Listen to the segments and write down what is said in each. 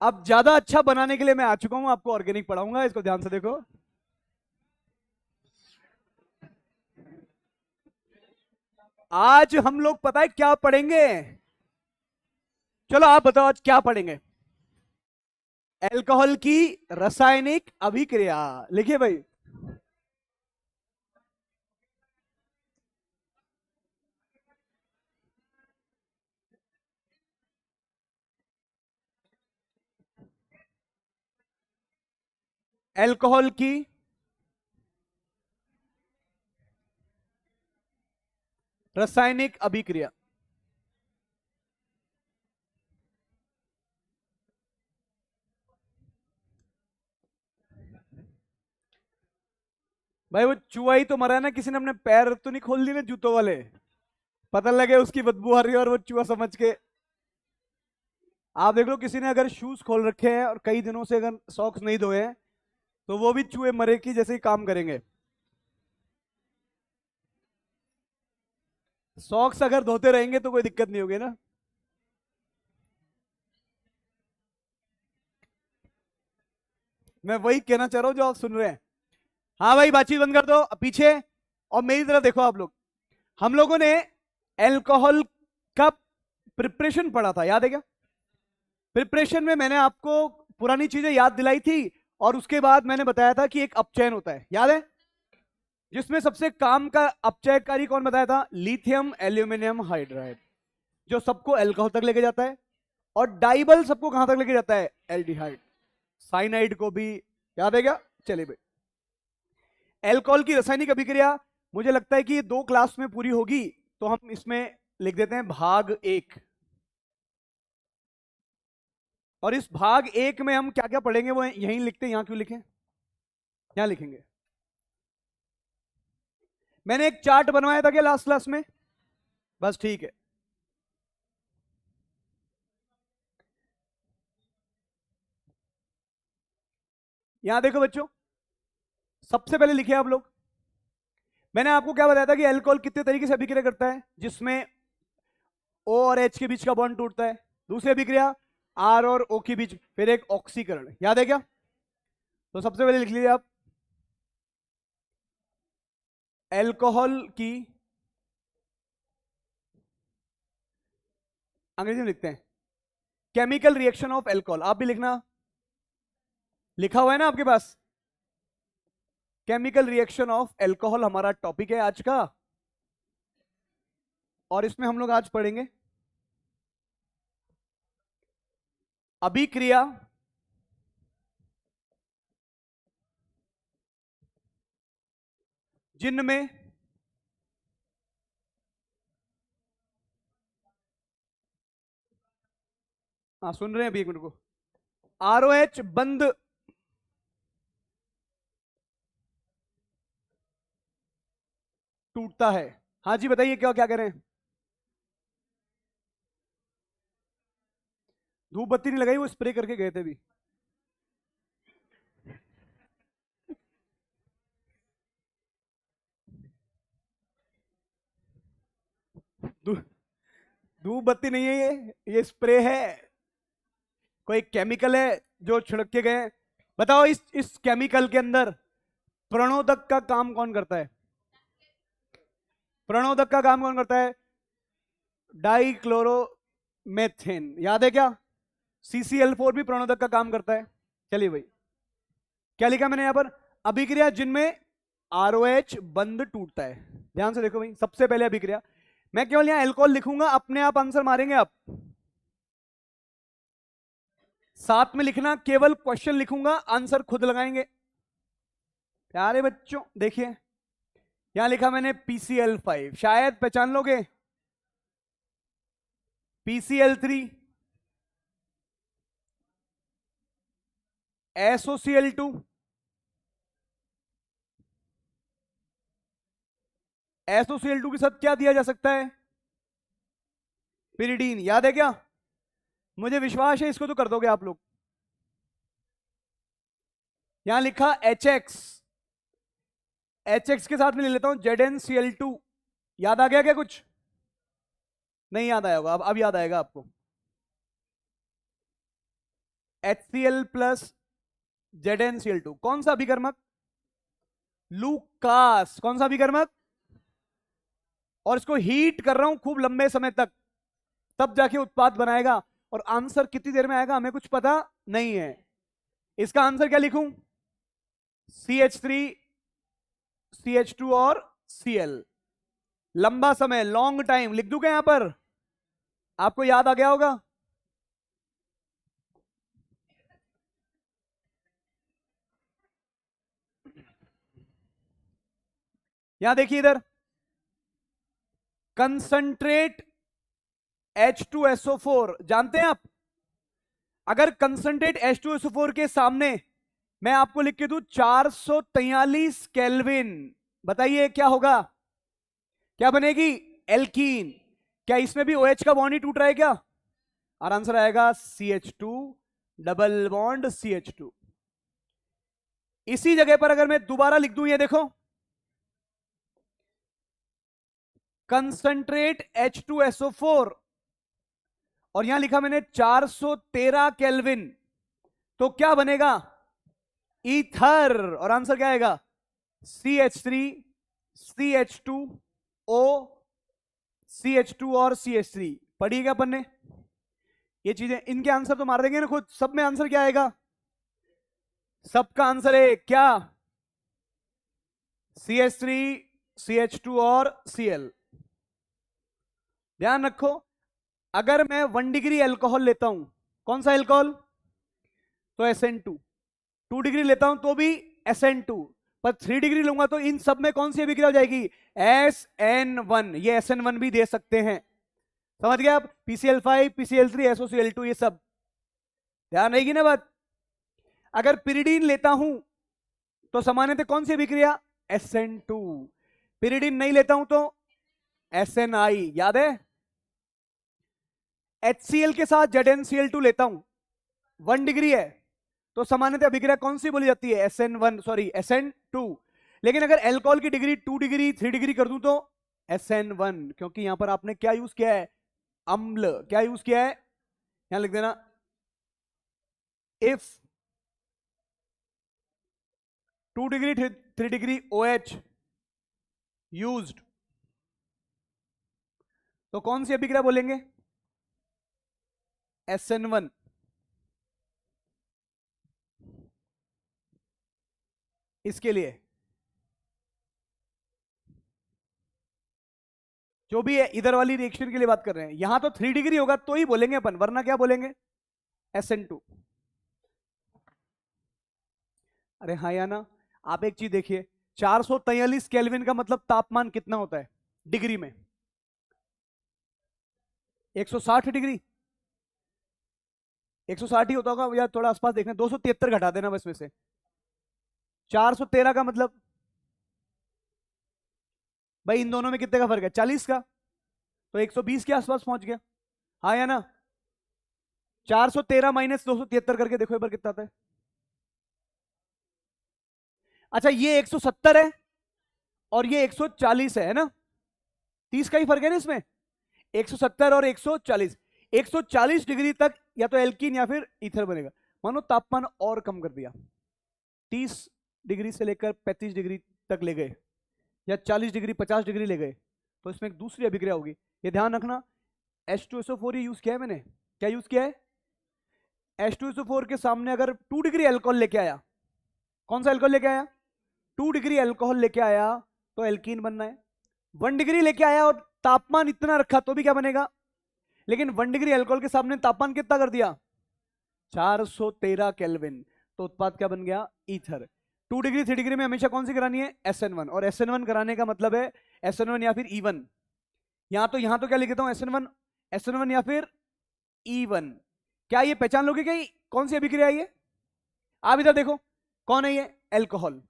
अब ज्यादा अच्छा बनाने के लिए मैं आ चुका हूं, आपको ऑर्गेनिक पढ़ाऊंगा, इसको ध्यान से देखो। आज हम लोग पता है क्या पढ़ेंगे? चलो आप बताओ आज क्या पढ़ेंगे। अल्कोहल की रासायनिक अभिक्रिया। लिखिए भाई। अल्कोहल की रासायनिक अभिक्रिया। भाई वो चूहा ही तो मरा है ना, किसी ने अपने पैर तो नहीं खोल दिए ना जूतों वाले? पता लगे उसकी बदबू आ रही है और वो चूहा समझ के। आप देख लो, किसी ने अगर शूज खोल रखे हैं और कई दिनों से अगर सॉक्स नहीं धोए हैं, तो वो भी चूहे मरे की जैसे ही काम करेंगे। सॉक्स अगर धोते रहेंगे तो कोई दिक्कत नहीं होगी ना। मैं वही कहना चाह रहा हूं जो आप सुन रहे हैं। हाँ भाई, बातचीत बंद कर दो पीछे, और मेरी तरफ देखो आप लोग। हम लोगों ने अल्कोहल का प्रिपरेशन पढ़ा था, याद है क्या? प्रिपरेशन में मैंने आपको पुरानी चीजें याद दिलाई थी, और उसके बाद मैंने बताया था कि एक अपचयन होता है, याद है? जिसमें सबसे काम का अपचयकारी कौन बताया था? लिथियम एल्यूमिनियम हाइड्राइड, जो सबको अल्कोहल तक लेके जाता है। और डाइबल सबको कहां तक लेके जाता है? एल्डिहाइड। साइनाइड को भी। याद है क्या? चलिए भाई, अल्कोहल की रासायनिक अभिक्रिया मुझे लगता है कि ये 2 क्लास में पूरी होगी, तो हम इसमें लिख देते हैं भाग 1। और इस भाग 1 में हम क्या क्या पढ़ेंगे वो यहीं लिखते हैं, यहां क्यों लिखें? यहां लिखेंगे। मैंने एक चार्ट बनवाया था क्या लास्ट क्लास में? बस ठीक है। यहां देखो बच्चों, सबसे पहले लिखे आप लोग। मैंने आपको क्या बताया था कि अल्कोहल कितने तरीके से अभिक्रिया करता है, जिसमें ओ और एच के बीच का बॉन्ड टूटता है। दूसरी अभिक्रिया आर और ओ के बीच, फिर एक ऑक्सीकरण। याद है क्या? तो सबसे पहले लिख लीजिए आप, अल्कोहल की, अंग्रेजी में लिखते हैं, केमिकल रिएक्शन ऑफ अल्कोहल। आप भी लिखना, लिखा हुआ है ना आपके पास? केमिकल रिएक्शन ऑफ अल्कोहल हमारा टॉपिक है आज का। और इसमें हम लोग आज पढ़ेंगे अभिक्रिया जिनमें हाँ सुन रहे हैं अभी, एक मिनट को। आरओएच बंद टूटता है। हाँ जी बताइए, क्या क्या कह रहे हैं? धूप बत्ती नहीं लगाई, वो स्प्रे करके गए थे अभी। धू- धूप बत्ती नहीं है, ये स्प्रे है। कोई केमिकल है जो छिड़क के गए हैं। बताओ, इस केमिकल के अंदर प्रणोदक का काम कौन करता है? प्रणोदक का काम कौन करता है? डाइक्लोरोमेथेन। याद है क्या? CCl4 भी प्रणोदक का काम करता है। चलिए भाई, क्या लिखा मैंने यहां पर? अभिक्रिया जिनमें आरओएच बंद टूटता है। ध्यान से देखो भाई, सबसे पहले अभिक्रिया। मैं केवल यहां अल्कोहल लिखूंगा, अपने आप आंसर मारेंगे आप। साथ में लिखना, केवल क्वेश्चन लिखूंगा, आंसर खुद लगाएंगे। प्यारे बच्चों देखिए, यहां लिखा मैंने PCl5, शायद पहचान लोगे। PCl3, SOCl2, SOCl2 के साथ क्या दिया जा सकता है? पिरिडीन। याद है क्या? मुझे विश्वास है इसको तो कर दोगे आप लोग। यहां लिखा HX, HX के साथ में ले लेता हूं ZnCl2। याद आ गया क्या कुछ? नहीं याद आया होगा, अब याद आएगा आपको। HCl प्लस ZnCl2, कौन सा अभिकर्मक? लूकास। कौन सा अभिकर्मक? और इसको हीट कर रहा हूं खूब लंबे समय तक, तब जाके उत्पाद बनाएगा। और आंसर कितनी देर में आएगा हमें कुछ पता नहीं है। इसका आंसर क्या लिखूं? CH3 CH2 और Cl। लंबा समय, लॉन्ग टाइम लिख दूं क्या यहां पर? आपको याद आ गया होगा। यहां देखिए इधर, कंसंट्रेट H2SO4 जानते हैं आप? अगर कंसंट्रेट H2SO4 के सामने मैं आपको लिख के दूं 443 केल्विन, बताइए क्या होगा? क्या बनेगी? एल्कीन। क्या इसमें भी OH का बॉन्ड ही टूट रहा है क्या? और आंसर आएगा CH2 डबल बॉन्ड CH2। इसी जगह पर अगर मैं दोबारा लिख दूं, ये देखो, कंसंट्रेट H2SO4 और यहां लिखा मैंने 413 केल्विन, तो क्या बनेगा? ईथर। और आंसर क्या आएगा? CH3 CH2O CH2 और CH3। पढ़िएगा अपन ने ये चीजें, इनके आंसर तो मार देंगे ना खुद। सब में आंसर क्या आएगा? सबका आंसर है क्या? CH3 CH2 और Cl। ध्यान रखो, अगर मैं 1 डिग्री अल्कोहल लेता हूं, कौन सा अल्कोहल? तो SN2। 2 डिग्री लेता हूं तो भी SN2, पर 3 डिग्री लूंगा तो इन सब में कौन सी अभिक्रिया हो जाएगी? SN1। ये SN1 भी दे सकते हैं, समझ गए आप? PCl5 PCl3 SOCl2 ये सब ध्यान रहेगी ना बात। अगर पिरिडीन लेता हूं तो सामान्यतः कौन सी अभिक्रिया? SN2। पिरिडीन नहीं लेता हूं तो SNI, याद है? HCl के साथ ZnCl2 लेता हूं, 1 डिग्री है, तो सामान्यतः अभिक्रिया कौन सी बोली जाती है? SN2। लेकिन अगर अल्कोहल की डिग्री 2 डिग्री 3 डिग्री कर दूं तो SN1, क्योंकि यहां पर आपने क्या यूज किया है? अम्ल। क्या यूज किया है? यहां लिख देना, if 2 degree 3 degree OH used, तो कौन सी अभिक्रिया बोलेंगे? SN1। इसके लिए जो भी है, इधर वाली रिएक्शन के लिए बात कर रहे हैं, यहां तो 3 डिग्री होगा तो ही बोलेंगे अपन, वरना क्या बोलेंगे? SN2। अरे हाँ या ना? आप एक चीज देखिए, 443 केल्विन का मतलब तापमान कितना होता है डिग्री में? 160 डिग्री। 160 ही होता होगा या थोड़ा आसपास देखना, 273 घटा देना बस में से। 413 का मतलब भाई इन दोनों में कितने का फर्क है? 40 का, तो 120 के आसपास पहुंच गया। हाँ या ना? 413 माइनस 273 करके देखो एक बार कितना आता है। अच्छा, ये 170 है और ये 140 है ना? 30 का ही फर्क है ना इसमें। 170 और 140, 140 डिग्री तक या तो एल्कीन या फिर ईथर बनेगा। मानो तापमान और कम कर दिया, 30 डिग्री से लेकर 35 डिग्री तक ले गए, या 40 डिग्री 50 डिग्री ले गए, तो इसमें एक दूसरी अभिक्रिया होगी। ये ध्यान रखना। H2SO4 ही यूज किया है मैंने। क्या यूज किया है? H2SO4 के सामने अगर 2 डिग्री अल्कोहल लेके आया, कौन सा अल्कोहल लेके आया? 2 डिग्री अल्कोहल लेके आया तो एल्कीन बनना है। 1 डिग्री लेके आया और तापमान इतना रखा तो भी क्या बनेगा? लेकिन 1 डिग्री अल्कोहल के सामने तापमान कितना कर दिया? 413 केल्विन, तो उत्पाद क्या बन गया? ईथर। 2 डिग्री 3 डिग्री में हमेशा कौन सी करानी है? SN1। और SN1 कराने का मतलब है SN1 या फिर E1। यहां तो क्या लिख देता हूं? SN1 या फिर E1। क्या ये पहचान लोगे क्या कौन सी अभिक्रिया है ये? आप इधर देखो, कौन है ये? एल्कोहल।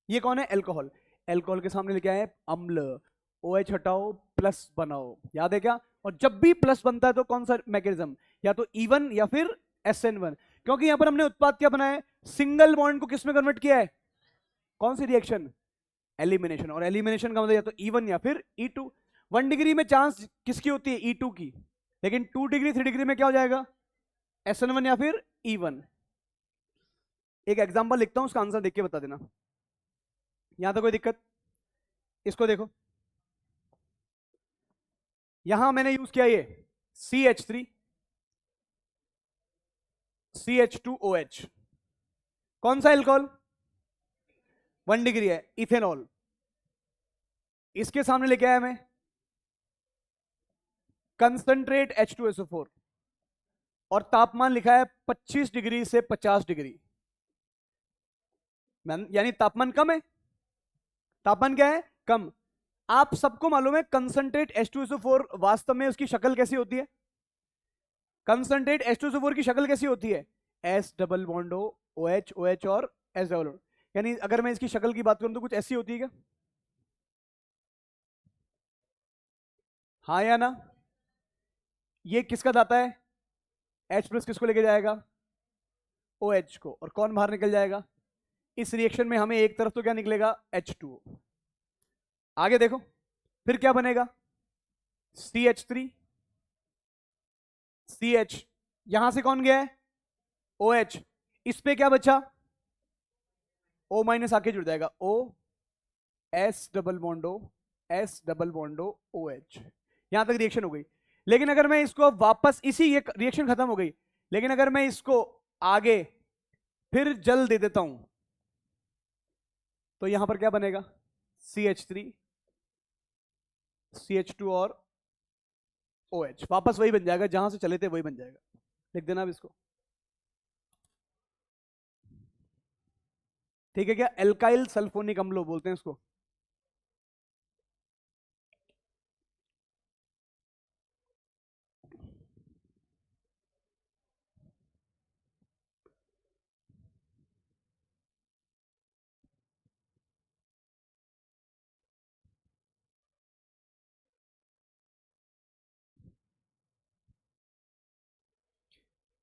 ये कौन है? एल्कोहल। एल्कोहल के सामने लेके आए अम्ल, OH हटाओ प्लस बनाओ, याद है क्या? और जब भी प्लस बनता है तो कौन सा मैकेनिज्म? या तो E1 या फिर SN1, क्योंकि यहां पर हमने उत्पाद क्या बनाया है? सिंगल बॉन्ड को किस में कन्वर्ट किया है? कौन सी रिएक्शन? एलिमिनेशन। और एलिमिनेशन का मतलब या तो E1 या फिर E2। 1 डिग्री में चांस किसकी होती है? E2 की। लेकिन 2 डिग्री 3 डिग्री में क्या हो जाएगा? SN1 या फिर E1। एक एग्जांपल लिखता हूं, उसका आंसर देख के बता देना। यहां तो कोई दिक्कत? इसको देखो, यहां मैंने यूज किया ये CH3 CH2OH। कौन सा एल्कोहल? 1 डिग्री है, इथेनॉल। इसके सामने लेके आया मैं कंसंट्रेट H2SO4 और तापमान लिखा है 25 डिग्री से 50 डिग्री। यानी तापमान कम है। तापमान क्या है? कम। आप सबको मालूम है कंसंट्रेट H2SO4 वास्तव में उसकी शक्ल कैसी होती है? कंसंट्रेट H2SO4 की शक्ल कैसी होती है? S double bond O, OH OH और S डबल बॉन्ड। यानी अगर मैं इसकी शक्ल की बात करूं तो कुछ ऐसी होती है क्या? हाँ या ना? ये किसका दाता है? H प्लस किसको लेके जाएगा? OH को। और कौन बाहर निकल जाएगा? इस रिएक्शन में हमें एक तरफ तो क्या निकलेगा? H2O। आगे देखो फिर क्या बनेगा? CH3 CH, यहां से कौन गया है? OH। इस पे क्या बचा? O माइनस आके जुड़ जाएगा, O S double bond O S double bond O OH। यहां तक रिएक्शन हो गई। लेकिन अगर मैं इसको वापस, इसी ये रिएक्शन खत्म हो गई, लेकिन अगर मैं इसको आगे फिर जल दे देता हूं तो यहां पर क्या बनेगा? CH3 CH2 और OH। वापस वही बन जाएगा, जहां से चले थे वही बन जाएगा। लिख देना अब इसको, ठीक है क्या? एल्काइल सल्फोनिक अम्ल बोलते हैं इसको।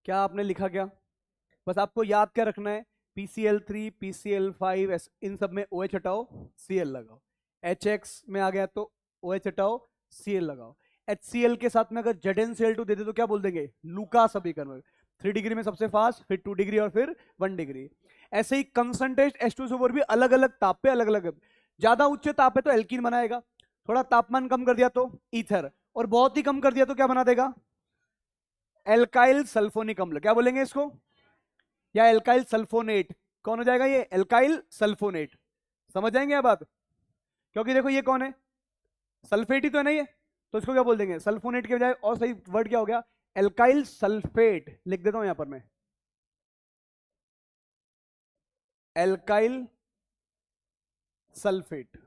क्या आपने लिखा क्या? बस आपको याद क्या रखना है? PCl3 PCl5 इन सब में OH हटाओ, Cl लगाओ। HX में आ गया तो OH हटाओ, Cl लगाओ। HCl के साथ में अगर ZnCl2 दे दे तो क्या बोल देंगे? लूकास समीकरण। 3 डिग्री में सबसे फास्ट, फिर 2 डिग्री और फिर 1 डिग्री। ऐसे ही कंसंट्रेट H2SO4 भी अलग अलग ताप पे अलग अलग। ज्यादा उच्च ताप पे तो एल्कीन बनाएगा, थोड़ा तापमान कम कर दिया तो ईथर, और बहुत ही कम कर दिया तो क्या बना देगा? एल्काइल सल्फोनिक अम्ल। क्या बोलेंगे इसको? या एल्काइल सल्फोनेट। कौन हो जाएगा ये? Alkyl sulfonate. समझ जाएंगे आप बात? क्योंकि देखो ये कौन है? सल्फेट ही तो है नहीं है, तो इसको क्या बोल देंगे? सल्फोनेट के बजाय और सही वर्ड क्या हो गया? Alkyl sulphate. लिख देता हूं यहां पर मैं, एल्काइल सल्फेट।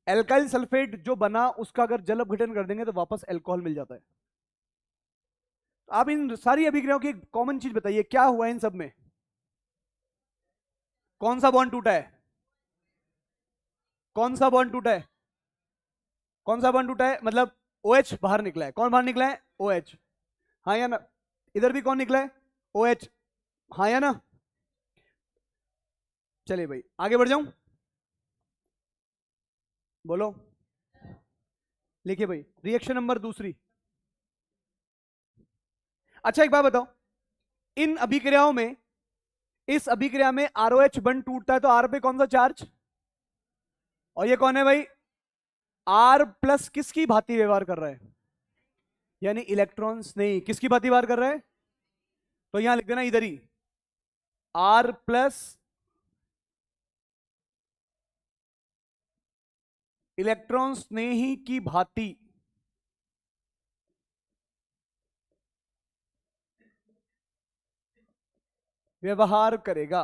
एल्काइल सल्फेट जो बना उसका अगर जल अपघटन कर देंगे तो वापस एल्कोहल मिल जाता है। आप इन सारी अभिक्रियाओं की कॉमन चीज बताइए, क्या हुआ इन सब में? कौन सा बॉन्ड टूटा है? कौन सा बॉन्ड टूटा है? कौन सा बॉन्ड टूटा है? मतलब OH बाहर निकला है। कौन बाहर निकला है? OH। हाँ या ना? इधर भी कौन निकला है? OH। हाँ या ना? चलिए भाई आगे बढ़ जाऊं, बोलो। लिखिए भाई रिएक्शन नंबर दूसरी। अच्छा एक बात बताओ, इन अभिक्रियाओं में, इस अभिक्रिया में ROH बंद टूटता है तो R पे कौन सा चार्ज? और ये कौन है भाई? R प्लस किसकी भांति व्यवहार कर रहा है? यानी इलेक्ट्रॉन्स नहीं, किसकी भांति व्यवहार कर रहा है? तो यहां लिख देना इधर ही, R प्लस इलेक्ट्रॉन स्नेही की भांति व्यवहार करेगा।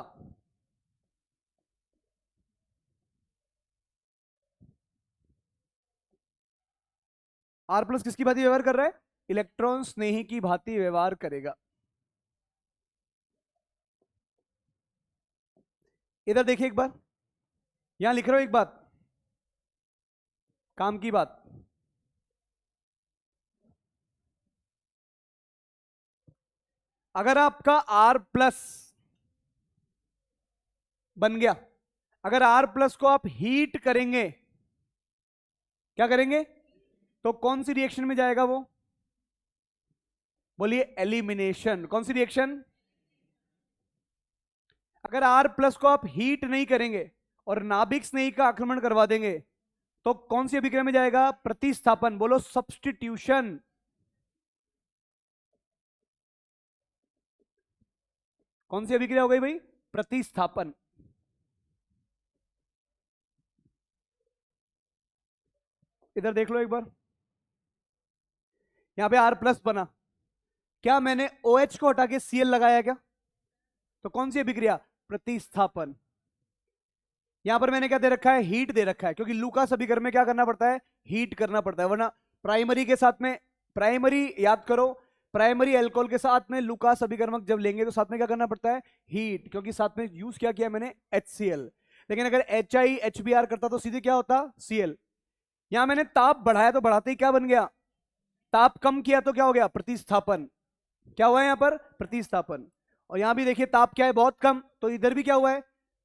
R प्लस किसकी भांति व्यवहार कर रहा है? इलेक्ट्रॉन स्नेही की भांति व्यवहार करेगा। इधर देखिए एक बार, यहां लिख रहा हूं एक बात, काम की बात। अगर आपका R प्लस बन गया, अगर R प्लस को आप हीट करेंगे, क्या करेंगे? तो कौन सी रिएक्शन में जाएगा वो? बोलिए एलिमिनेशन। कौन सी रिएक्शन? अगर R प्लस को आप हीट नहीं करेंगे और नाभिक स्नेही का आक्रमण करवा देंगे तो कौन सी अभिक्रिया में जाएगा? प्रतिस्थापन। बोलो सब्स्टिट्यूशन। कौन सी अभिक्रिया हो गई भाई? प्रतिस्थापन। इधर देख लो एक बार, यहां पे R प्लस बना, क्या मैंने OH को हटा के Cl लगाया क्या? तो कौन सी अभिक्रिया? प्रतिस्थापन। यहां पर मैंने क्या दे रखा है? हीट दे रखा है, क्योंकि लूकास अभिकर्म में क्या करना पड़ता है? हीट करना पड़ता है, वरना प्राइमरी के साथ में, प्राइमरी याद करो, प्राइमरी अल्कोहल के साथ में लूकास अभिकर्मक जब लेंगे तो साथ में क्या करना पड़ता है? हीट, क्योंकि साथ में यूज क्या किया मैंने? HCl। लेकिन अगर HiHbr करता तो सीधे क्या होता? Cl। यहां मैंने ताप बढ़ाया तो बढ़ाते ही क्या बन गया? ताप कम किया तो क्या हो गया? प्रतिस्थापन। क्या हुआ है यहां पर? प्रतिस्थापन। और यहां भी देखिए ताप क्या है? बहुत कम, तो इधर भी क्या हुआ है?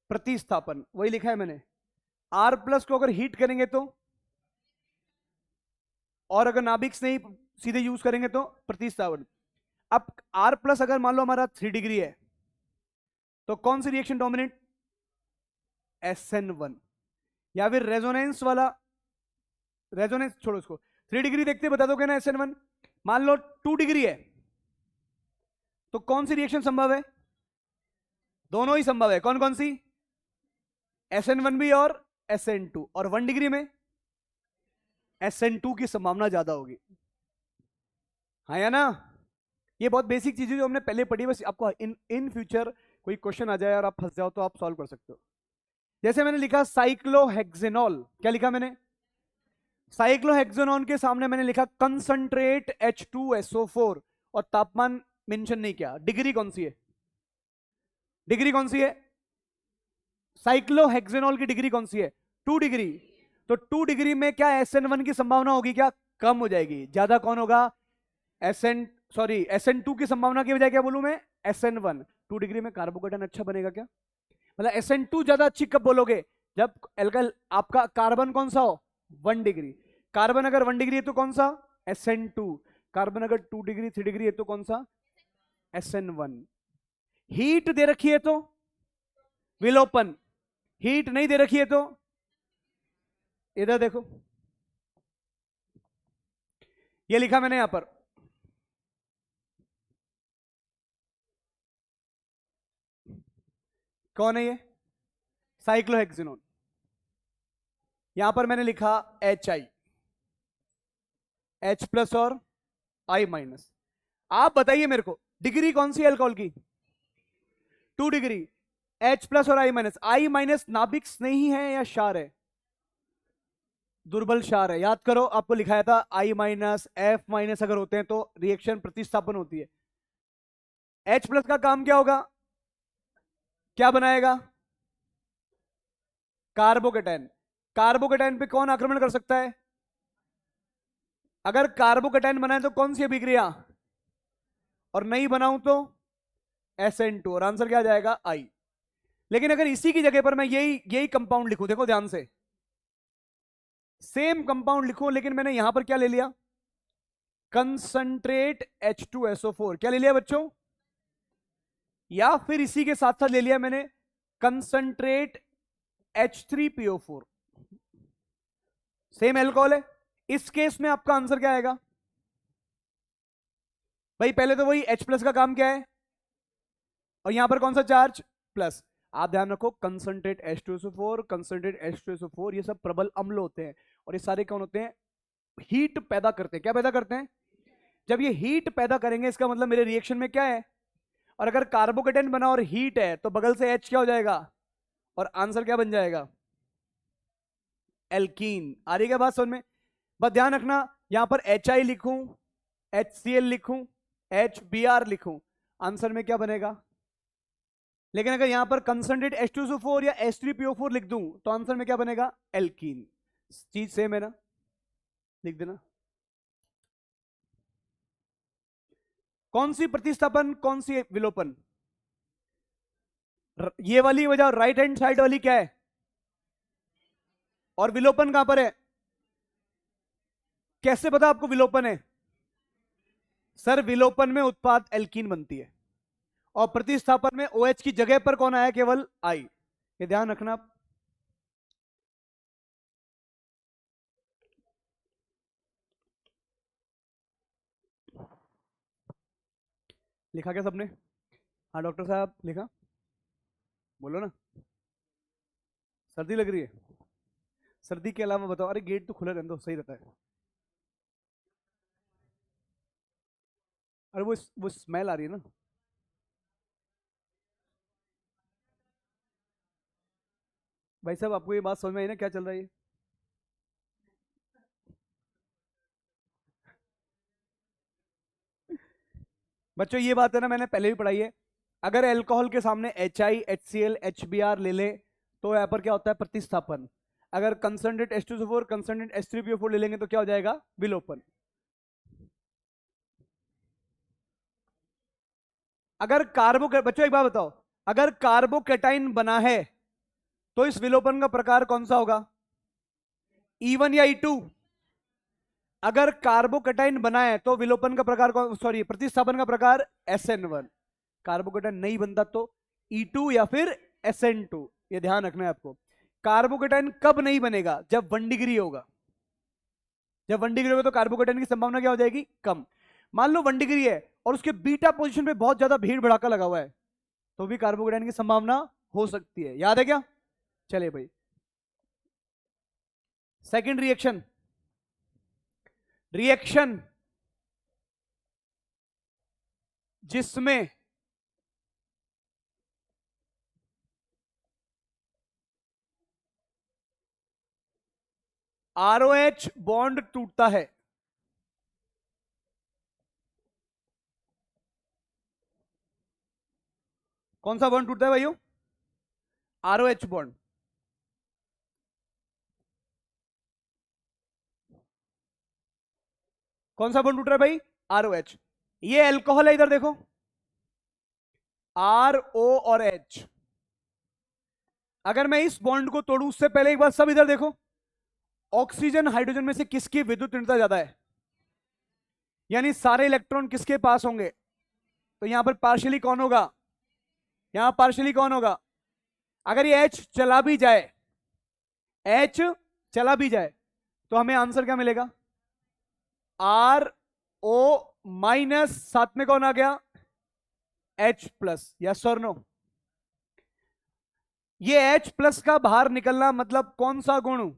प्रतिस्थापन। वही लिखा है मैंने। R प्लस को अगर हीट करेंगे तो, और अगर नाभिक से ही सीधे यूज करेंगे तो प्रतिस्थापन। अब R प्लस अगर मान लो हमारा 3 डिग्री है तो कौन सी रिएक्शन डोमिनेट? SN1। या फिर रेजोनेंस वाला, रेजोनेंस छोड़ो इसको, 3 डिग्री देखते बता दोगे ना SN1। मान लो 2 डिग्री है तो कौन सी रिएक्शन संभव है? दोनों ही संभव है। कौन कौन सी? SN1 भी और SN2। और 1 डिग्री में SN2 की संभावना ज्यादा होगी, हाँ या ना? ये बहुत बेसिक चीजें जो हमने पहले पढ़ी, बस आपको इन फ्यूचर कोई क्वेश्चन आ जाए और आप फंस जाओ तो आप सॉल्व कर सकते हो। जैसे मैंने लिखा साइक्लोहेक्सेनॉल, क्या लिखा मैंने? साइक्लोहेक्सेनॉन के सामने मैंने लिखा कंसंट्रेट H2SO4 और तापमान मेंशन नहीं किया। डिग्री कौन सी है? डिग्री कौन सी है? साइक्लोहेक्सेनॉल की डिग्री कौन सी है? 2 डिग्री। तो 2 डिग्री में क्या SN1 की संभावना होगी? क्या कम हो जाएगी? ज्यादा कौन होगा? SN2 की संभावना की बजाय क्या बोलूं मैं? SN1। 2 डिग्री में कार्बोकेटन अच्छा बनेगा क्या? मतलब SN2 ज्यादा अच्छी कब बोलोगे? जब एल्काइल आपका कार्बन कौन सा हो? 1 डिग्री। कार्बन अगर 1 डिग्री है तो कौन सा? SN2। कार्बन अगर 2 डिग्री 3 डिग्री है तो कौन सा? SN1। हीट दे रखी है तो विलोपन, हीट नहीं दे रखी है तो इधर देखो, ये लिखा मैंने यहां पर, कौन है ये? साइक्लोहेक्सेनोन। यहां पर मैंने लिखा HI, H प्लस और I माइनस। आप बताइए मेरे को डिग्री कौन सी है अल्कोहल की? 2 डिग्री। H प्लस और I माइनस। I माइनस नाभिक नहीं है या क्षार है? दुर्बल क्षार है। याद करो आपको लिखाया था I माइनस F माइनस अगर होते हैं तो रिएक्शन प्रतिस्थापन होती है। H प्लस का काम क्या होगा? क्या बनाएगा? कार्बोकेटाइन। कार्बोकेटाइन पे कौन आक्रमण कर सकता है? अगर कार्बोकेटाइन बनाए तो कौन सी अभिक्रिया? और नहीं बनाऊं तो SN2। और आंसर क्या आ जाएगा? I। लेकिन अगर इसी की जगह पर मैं यही कंपाउंड लिखूं, देखो ध्यान से, सेम कंपाउंड लिखूं, लेकिन मैंने यहां पर क्या ले लिया? Concentrate H2SO4। क्या ले लिया बच्चों? या फिर इसी के साथ साथ ले लिया मैंने कंसंट्रेट H3PO4। सेम एल्कोहल है। इस केस में आपका आंसर क्या आएगा भाई? पहले तो वही H प्लस का काम क्या है, और यहां पर कौन सा चार्ज? प्लस। आप ध्यान रखो कंसंट्रेट H2SO4, कंसंट्रेट H2SO4 ये सब प्रबल अम्ल होते हैं, और ये सारे कौन होते हैं? हीट पैदा करते हैं। क्या पैदा करते हैं? जब ये हीट पैदा करेंगे इसका मतलब मेरे रिएक्शन में क्या है? और अगर कार्बोकेटाइन बना और हीट है तो बगल से H क्या हो जाएगा? और आंसर क्या बन जाएगा? एल्कीन। आ रही क्या बात समझ में? बस ध्यान रखना यहां पर HI लिखूं, HCl लिखूं, HBr लिखूं, आंसर में क्या बनेगा? लेकिन अगर यहां पर कंसंट्रेट H2SO4 या H3PO4 लिख दूं तो आंसर में क्या बनेगा? एल्कीन। चीज सेम है ना? लिख देना। कौन सी प्रतिस्थापन, कौन सी विलोपन? ये वाली वजह राइट हैंड साइड वाली क्या है? और विलोपन कहां पर है? कैसे पता आपको विलोपन है? सर विलोपन में उत्पाद एल्कीन बनती है, और प्रतिस्थापन में OH की जगह पर कौन आया? केवल I। ये ध्यान रखना आप। लिखा क्या सबने? हाँ डॉक्टर साहब लिखा, बोलो ना। सर्दी लग रही है? सर्दी के अलावा बताओ। अरे गेट तो खुला रहने दो, सही रहता है। अरे वो स्मेल आ रही है ना। भाई साहब आपको ये बात समझ में आई ना क्या चल रहा है ये? बच्चों ये बात है ना, मैंने पहले भी पढ़ाई है। अगर अल्कोहल के सामने HI, HCl, HBr ले ले तो यहाँ पर क्या होता है? प्रतिस्थापन। अगर कंसंट्रेट H2SO4, कंसंट्रेट H3PO4 ले लेंगे तो क्या हो जाएगा? विलोपन। अगर बच्चों एक बात बताओ, अगर कार्बोकेटाइन बना है तो इस विलोपन का प्रकार कौन सा होगा? E1 या E2? अगर कार्बोकेटाइन बना है तो विलोपन का प्रकार कौन, सॉरी प्रतिस्थापन का प्रकार SN1। कार्बोकेटाइन नहीं बनता तो E2 या फिर SN2। ये ध्यान रखना है आपको। कार्बोकेटाइन कब नहीं बनेगा? जब 1 डिग्री होगा। जब 1 डिग्री होगा तो कार्बोकेटाइन की संभावना क्या हो जाएगी? कम। मान लो 1 डिग्री है और उसके बीटा पोजीशन पे बहुत ज्यादा भीड़ भड़ाका लगा हुआ है, तो भी कार्बोकेटाइन की संभावना हो सकती है। याद है क्या? चले भाई, सेकंड रिएक्शन। रिएक्शन जिसमें ROH बॉन्ड टूटता है। कौन सा बॉन्ड टूटता है भाइयों? ROH bond. कौन सा बॉन्ड टूट रहा है भाई? ROH। ये अल्कोहल है, इधर देखो, RO और H। अगर मैं इस बॉन्ड को तोड़ू उससे पहले एक बार सब इधर देखो, ऑक्सीजन हाइड्रोजन में से किसकी विद्युत ऋणता ज्यादा है? यानी सारे इलेक्ट्रॉन किसके पास होंगे? तो यहां पर पार्शियली कौन होगा? यहां पार्शियली कौन होगा? अगर ये H चला भी जाए, H चला भी जाए तो हमें आंसर क्या मिलेगा? RO माइनस, साथ में कौन आ गया? H plus. यस और नो? ये H प्लस का बाहर निकलना मतलब कौन सा गुण?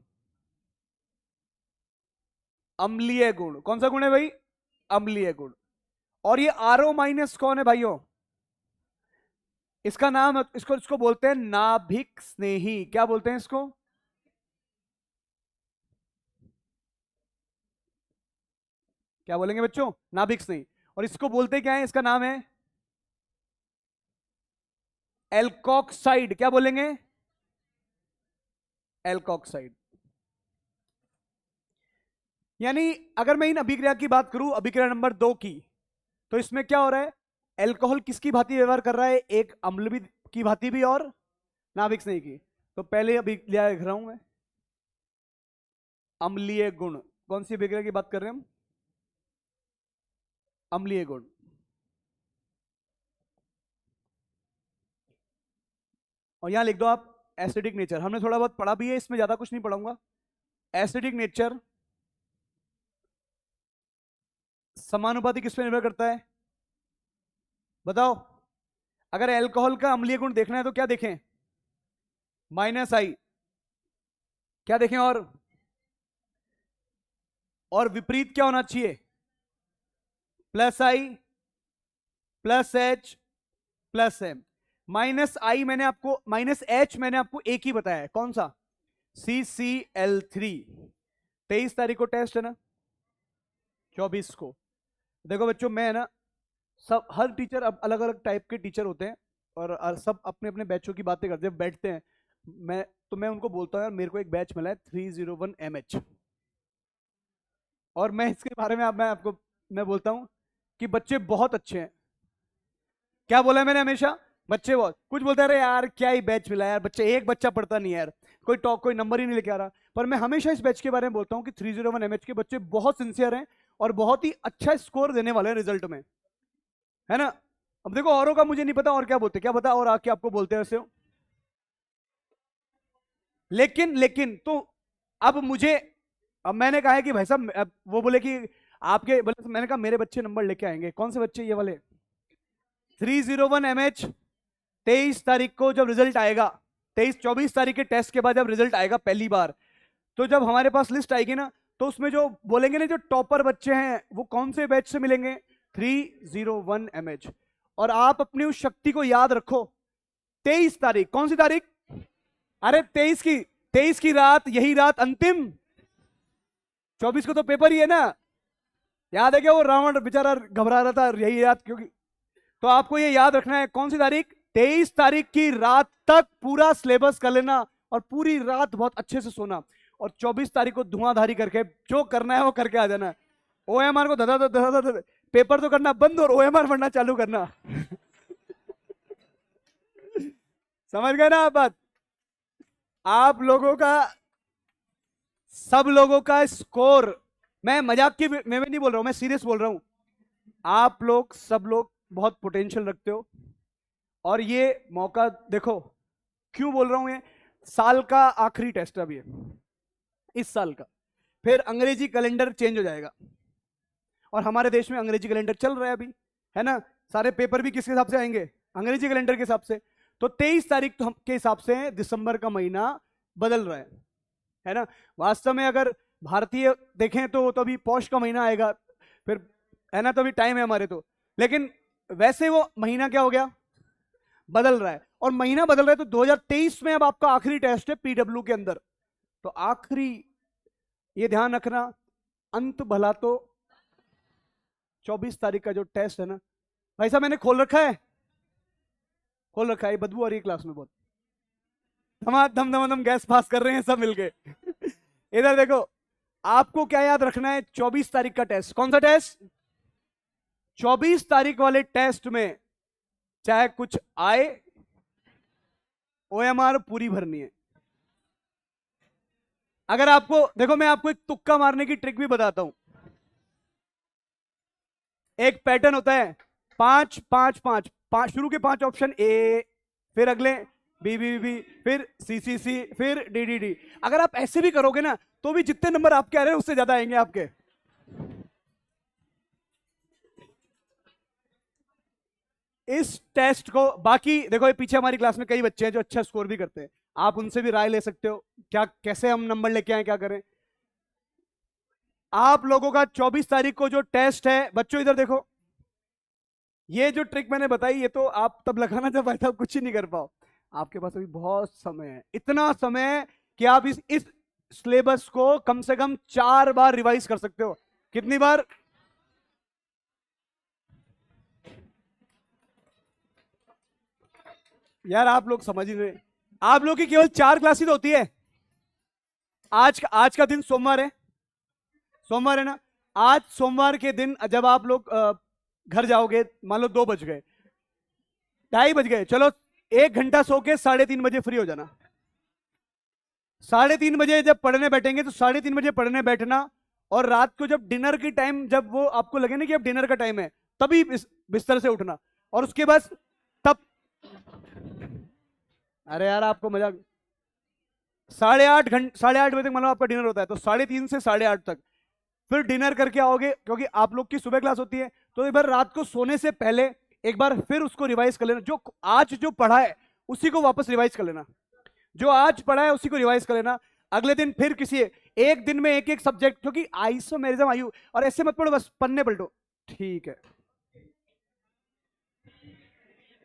अम्लीय गुण। कौन सा गुण है भाई? अम्लीय गुण। और ये RO माइनस कौन है भाइयों? इसका नाम, इसको इसको बोलते हैं नाभिक स्नेही। क्या बोलते हैं इसको? क्या बोलेंगे बच्चों? नाभिक स्नेही। और इसको बोलते क्या है? इसका नाम है एल्कोक्साइड। क्या बोलेंगे? एल्कोक्साइड। यानी अगर मैं इन अभिक्रिया की बात करूं, अभिक्रिया नंबर 2 की, तो इसमें क्या हो रहा है? एल्कोहल किसकी भांति व्यवहार कर रहा है? एक अम्ल भी की भांति भी और नाभिक स्नेही की। तो पहले अभिक्रिया लिख रहा हूं मैं, अम्लीय गुण। कौन सी अभिक्रिया की बात कर रहे हैं हम? अम्लीय गुण। और यहां लिख दो आप एसिडिक नेचर। हमने थोड़ा बहुत पढ़ा भी है, इसमें ज्यादा कुछ नहीं पढ़ाऊंगा। एसिडिक नेचर समानुपाती किस पे निर्भर करता है? बताओ। अगर अल्कोहल का अम्लीय गुण देखना है तो क्या देखें? -I। क्या देखें? और विपरीत क्या होना चाहिए? +I, +H, +M। -I मैंने आपको, -H मैंने आपको एक ही बताया है, कौन सा? CCl3। 23 तारीख को टेस्ट है ना, 24 को। देखो बच्चों, मैं है ना, सब हर टीचर अब अलग अलग टाइप के टीचर होते हैं और सब अपने अपने बैचों की बातें करते हैं, बैठते हैं। मैं उनको बोलता हूँ यार मेरे को एक बैच मिला है 301 MH, और मैं इसके बारे में मैं बोलता हूँ कि बच्चे बहुत अच्छे हैं। क्या बोला है मैंने हमेशा? बच्चे बहुत कुछ बोलते हैं, अरे यार क्या ही बैच मिला यार, बच्चे एक बच्चा पढ़ता नहीं है यार, कोई नंबर ही नहीं लेके आ रहा। पर मैं हमेशा इस बैच के बारे में बोलता हूँ कि 301 MH के बच्चे बहुत सिंसियर हैं और बहुत ही अच्छा स्कोर देने वाले हैं रिजल्ट में, है ना। अब देखो औरों का मुझे नहीं पता और क्या बोलते, क्या पता और आके आपको बोलते हैं वैसे हो। लेकिन तो अब मुझे, अब मैंने कहा है कि भाई साहब, अब वो बोले कि आपके बोले, मैंने कहा मेरे बच्चे नंबर लेके आएंगे। कौन से बच्चे? ये वाले 301 MH। 23 तारीख को जब रिजल्ट आएगा, 24 तारीख के टेस्ट के बाद जब रिजल्ट आएगा पहली बार, तो जब हमारे पास लिस्ट आएगी ना, तो उसमें जो बोलेंगे ना जो टॉपर बच्चे हैं वो कौन से बैच से मिलेंगे, 301 MH। और आप अपनी उस शक्ति को याद रखो। 23 तारीख, कौन सी तारीख? अरे 23 की रात, यही रात अंतिम। 24 को तो पेपर ही है ना। याद है क्या वो रावण बेचारा घबरा रहा था यही रात, क्योंकि तो आपको ये याद रखना है कौन सी तारीख, 23 तारीख की रात तक पूरा सिलेबस कर लेना और पूरी रात बहुत अच्छे से सोना, और 24 तारीख को धुआंधारी करके जो करना है वो करके आ जाना। ओएमआर को धधा धधा धधा पेपर तो करना बंद और ओएमआर पढ़ना चालू करना। समझ गए ना आप बात? आप लोगों का, सब लोगों का स्कोर, मैं मजाक की में नहीं बोल रहा हूं, मैं सीरियस बोल रहा हूं। आप लोग सब लोग बहुत पोटेंशियल रखते हो, और ये मौका देखो, क्यों बोल रहा हूं ये, साल का आखिरी टेस्ट है अभी इस साल का, फिर अंग्रेजी कैलेंडर चेंज हो जाएगा, और हमारे देश में अंग्रेजी कैलेंडर चल रहा है अभी, है ना। सारे पेपर भी किसके हिसाब से आएंगे, अंग्रेजी कैलेंडर के हिसाब से। तो 23 तारीख तो के हिसाब से दिसंबर का महीना बदल रहा है ना। वास्तव में अगर भारतीय देखें तो अभी पौष का महीना आएगा, फिर है ना, तो अभी टाइम है हमारे तो। लेकिन वैसे वो महीना क्या हो गया, बदल रहा है, और महीना बदल रहा है। तो 2023 में अब आपका आखिरी टेस्ट है पीडब्ल्यू के अंदर, तो आखिरी, ये ध्यान रखना, अंत भला तो 24 तारीख का जो टेस्ट है ना, भाई साहब मैंने खोल रखा है, खोल रखा है, बदबू आ रही है क्लास में बहुत, धम धम धम गैस पास कर रहे हैं सब मिलके। इधर देखो, आपको क्या याद रखना है, 24 तारीख का टेस्ट, कौन सा टेस्ट, 24 तारीख वाले टेस्ट में चाहे कुछ आए, ओएमआर पूरी भरनी है। अगर आपको देखो, मैं आपको एक तुक्का मारने की ट्रिक भी बताता हूं। एक पैटर्न होता है, 5 5 5 5, शुरू के 5 ऑप्शन ए, फिर अगले बी बी बी, फिर सी सी सी, फिर डी डी डी। अगर आप ऐसे भी करोगे ना, तो भी जितने नंबर आपके आ रहे हैं उससे ज्यादा आएंगे आपके। इस टेस्ट को, बाकी देखो ये पीछे हमारी क्लास में कई बच्चे हैं जो अच्छा स्कोर भी करते हैं, आप उनसे भी राय ले सकते हो, क्या कैसे हम नंबर लेके आए, क्या करें। आप लोगों का 24 तारीख को जो टेस्ट है, बच्चों इधर देखो, ये जो ट्रिक मैंने बताई, ये तो आप तब लगाना जब भाई साहब कुछ ही नहीं कर पाओ। आपके पास अभी बहुत समय है, इतना समय है कि आप इस सिलेबस को कम से कम 4 बार रिवाइज कर सकते हो। कितनी बार? यार आप लोग समझ ही नहीं रहे। आप लोग की केवल 4 क्लासेस तो होती है। आज का दिन सोमवार है, सोमवार है ना। आज सोमवार के दिन जब आप लोग घर जाओगे, मान लो 2 बज गए, 2:30 बज गए, चलो 1 घंटा सो के 3:30 बजे फ्री हो जाना। 3:30 बजे जब पढ़ने बैठेंगे तो 3:30 बजे पढ़ने बैठना, और रात को जब डिनर की टाइम, जब वो आपको लगे ना कि अब डिनर का टाइम है, तभी बिस्तर से उठना, और उसके बाद तब, अरे यार आपको मजाक, 8:30 बजे तक मतलब आपका डिनर होता है, तो 3:30 से 8:30 तक फिर डिनर करके आओगे, क्योंकि आप लोग की सुबह क्लास होती है। तो एक बार रात को सोने से पहले एक बार फिर उसको रिवाइज कर लेना, जो आज जो पढ़ा है उसी को वापस रिवाइज कर लेना, जो आज पढ़ा है उसी को रिवाइज कर लेना। अगले दिन फिर किसी एक दिन में एक एक सब्जेक्ट, क्योंकि आइसोमेरिज्म आयु, और ऐसे मत पढ़ो बस पन्ने पलटो, ठीक है,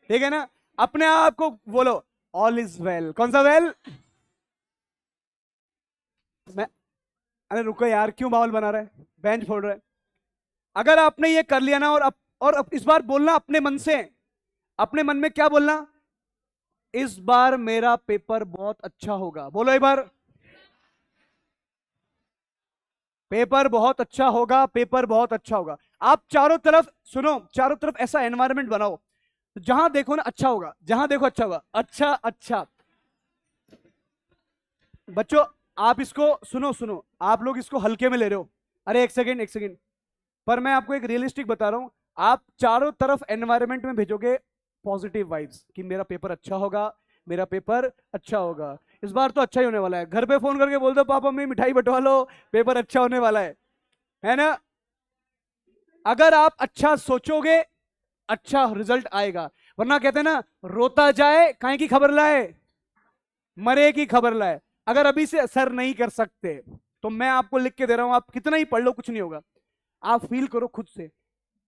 ठीक है ना। अपने आप को बोलो ऑल इज वेल। कौन सा वेल? मैं, अरे रुको यार, क्यों माहौल बना रहा है, बेंच फोड़ रहा है। अगर आपने ये कर लिया ना, और इस बार बोलना अपने मन से, अपने मन में क्या बोलना, इस बार मेरा पेपर बहुत अच्छा होगा। बोलो एक बार, पेपर बहुत अच्छा होगा, पेपर बहुत अच्छा होगा। आप चारों तरफ सुनो, चारों तरफ ऐसा एनवायरनमेंट बनाओ जहां देखो ना अच्छा होगा, जहां देखो अच्छा होगा, अच्छा अच्छा। बच्चों आप इसको सुनो सुनो, आप लोग इसको हल्के में ले रहे हो। अरे एक सेकेंड, एक सेकेंड, पर मैं आपको एक रियलिस्टिक बता रहा हूं। आप चारों तरफ एनवायरमेंट में भेजोगे पॉजिटिव वाइब्स कि मेरा पेपर अच्छा होगा, मेरा पेपर अच्छा होगा, इस बार तो अच्छा ही होने वाला है। घर पे फोन करके बोल दो पापा मैं मिठाई बंटवा लो, पेपर अच्छा होने वाला है ना। अगर आप अच्छा सोचोगे अच्छा रिजल्ट आएगा, वरना कहते हैं ना रोता जाए काहे की खबर लाए, मरे की खबर लाए। अगर अभी से असर नहीं कर सकते तो मैं आपको लिख के दे रहा हूं, आप कितना ही पढ़ लो कुछ नहीं होगा। आप फील करो खुद से,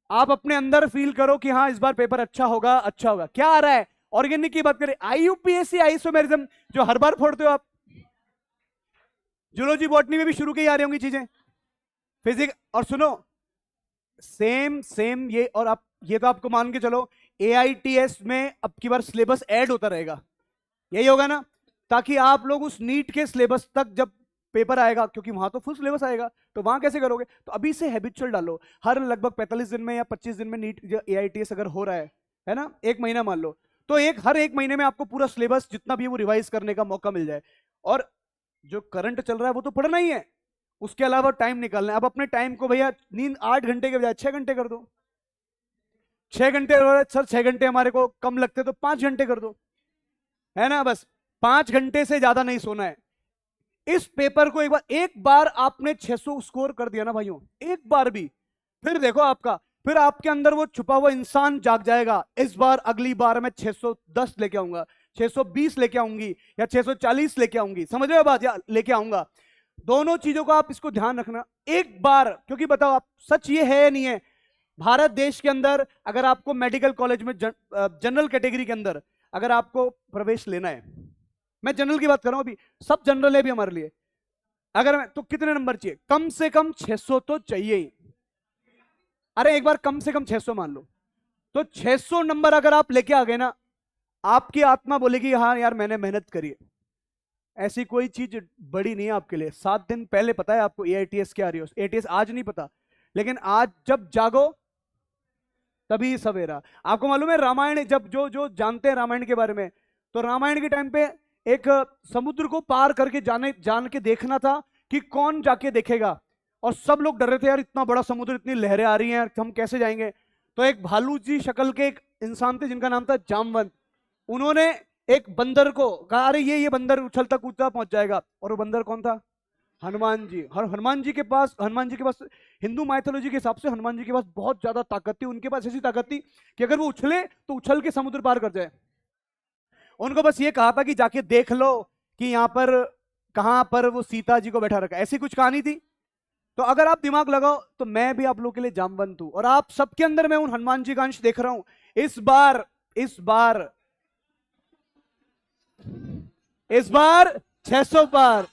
आप अपने अंदर फील करो कि हाँ इस बार पेपर अच्छा होगा, अच्छा होगा। क्या आ रहा है, ऑर्गेनिक की बात करें, आईयूपीएससी आइसोमेरिज्म जो हर बार फोड़ते हो आप, जूलॉजी बॉटनी में भी शुरू की आ रही होंगी चीजें, फिजिक्स। और सुनो सेम सेम ये, और आप ये तो आपको मान के चलो एआईटीएस में अब की बार सिलेबस ऐड होता रहेगा, यही होगा ना, ताकि आप लोग उस नीट के सिलेबस तक जब पेपर आएगा, क्योंकि वहां तो फुल सिलेबस आएगा, तो वहां कैसे करोगे। तो अभी से हैबिचुअल डालो, हर लगभग 45 दिन में या 25 दिन में नीट एआईटीएस अगर हो रहा है ना, एक महीना मान लो, तो हर एक महीने में आपको पूरा सिलेबस जितना भी वो रिवाइज करने का मौका मिल जाए। और जो करंट चल रहा है वो तो पढ़ना ही है, उसके अलावा टाइम निकालना है। अब अपने टाइम को भैया नींद 8 घंटे के बजाय 6 घंटे कर दो, 6 घंटे, सर 6 घंटे हमारे को कम लगते तो 5 घंटे कर दो, है ना। बस 5 घंटे से ज्यादा नहीं सोना है। इस पेपर को एक बार आपने 600 स्कोर कर दिया ना भाइयों, एक बार भी, फिर देखो आपका, फिर आपके अंदर वो छुपा हुआ इंसान जाग जाएगा। इस बार अगली बार मैं 610 लेके आऊंगा, 620 लेके आऊंगी, या 640 लेके आऊंगी, समझ रहे हो बात, या लेके आऊंगा। दोनों चीजों का आप इसको ध्यान रखना एक बार, क्योंकि बताओ आप सच ये है या नहीं है, भारत देश के अंदर अगर आपको मेडिकल कॉलेज में जनरल कैटेगरी के अंदर अगर आपको प्रवेश लेना है, मैं जनरल की बात कर रहा हूं अभी, सब जनरल है भी हमारे लिए, अगर मैं तो कितने नंबर चाहिए, कम से कम 600 तो चाहिए ही। अरे एक बार कम से कम 600 मान लो, तो 600 नंबर अगर आप लेके आ गए ना, आपकी आत्मा बोलेगी हाँ यार मैंने मेहनत करी है। ऐसी कोई चीज बड़ी नहीं है आपके लिए। 7 दिन पहले पता है आपको एआईटीएस क्या आ रही है, एटीएस आज नहीं पता, लेकिन आज जब जागो तभी सवेरा। आपको मालूम है रामायण, जब जो जो जानते हैं रामायण के बारे में, तो रामायण के टाइम पे एक समुद्र को पार करके जान के देखना था कि कौन जाके देखेगा, और सब लोग डर रहे थे यार इतना बड़ा समुद्र, इतनी लहरें आ रही हैं, हम कैसे जाएंगे। तो एक भालू जी शक्ल के एक इंसान थे जिनका नाम था जामवंत, उन्होंने एक बंदर को कहा अरे ये बंदर उछलता कूदता पहुंच जाएगा, और वो बंदर कौन था, हनुमान जी। हर हनुमान जी के पास हिंदू माइथोलॉजी के हिसाब से हनुमान जी के पास बहुत ज्यादा ताकत थी, उनके पास ऐसी ताकत थी कि अगर वो उछले तो उछल के समुद्र पार कर जाए। उनको बस ये कहा था कि जाके देख लो कि यहाँ पर कहां पर वो सीता जी को बैठा रखा, ऐसी कुछ कहानी थी। तो अगर आप दिमाग लगाओ तो मैं भी आप लोगों के लिए जामवंत हूं, और आप सबके अंदर मैं उन हनुमान जी का अंश देख रहा हूं। इस बार 600 पार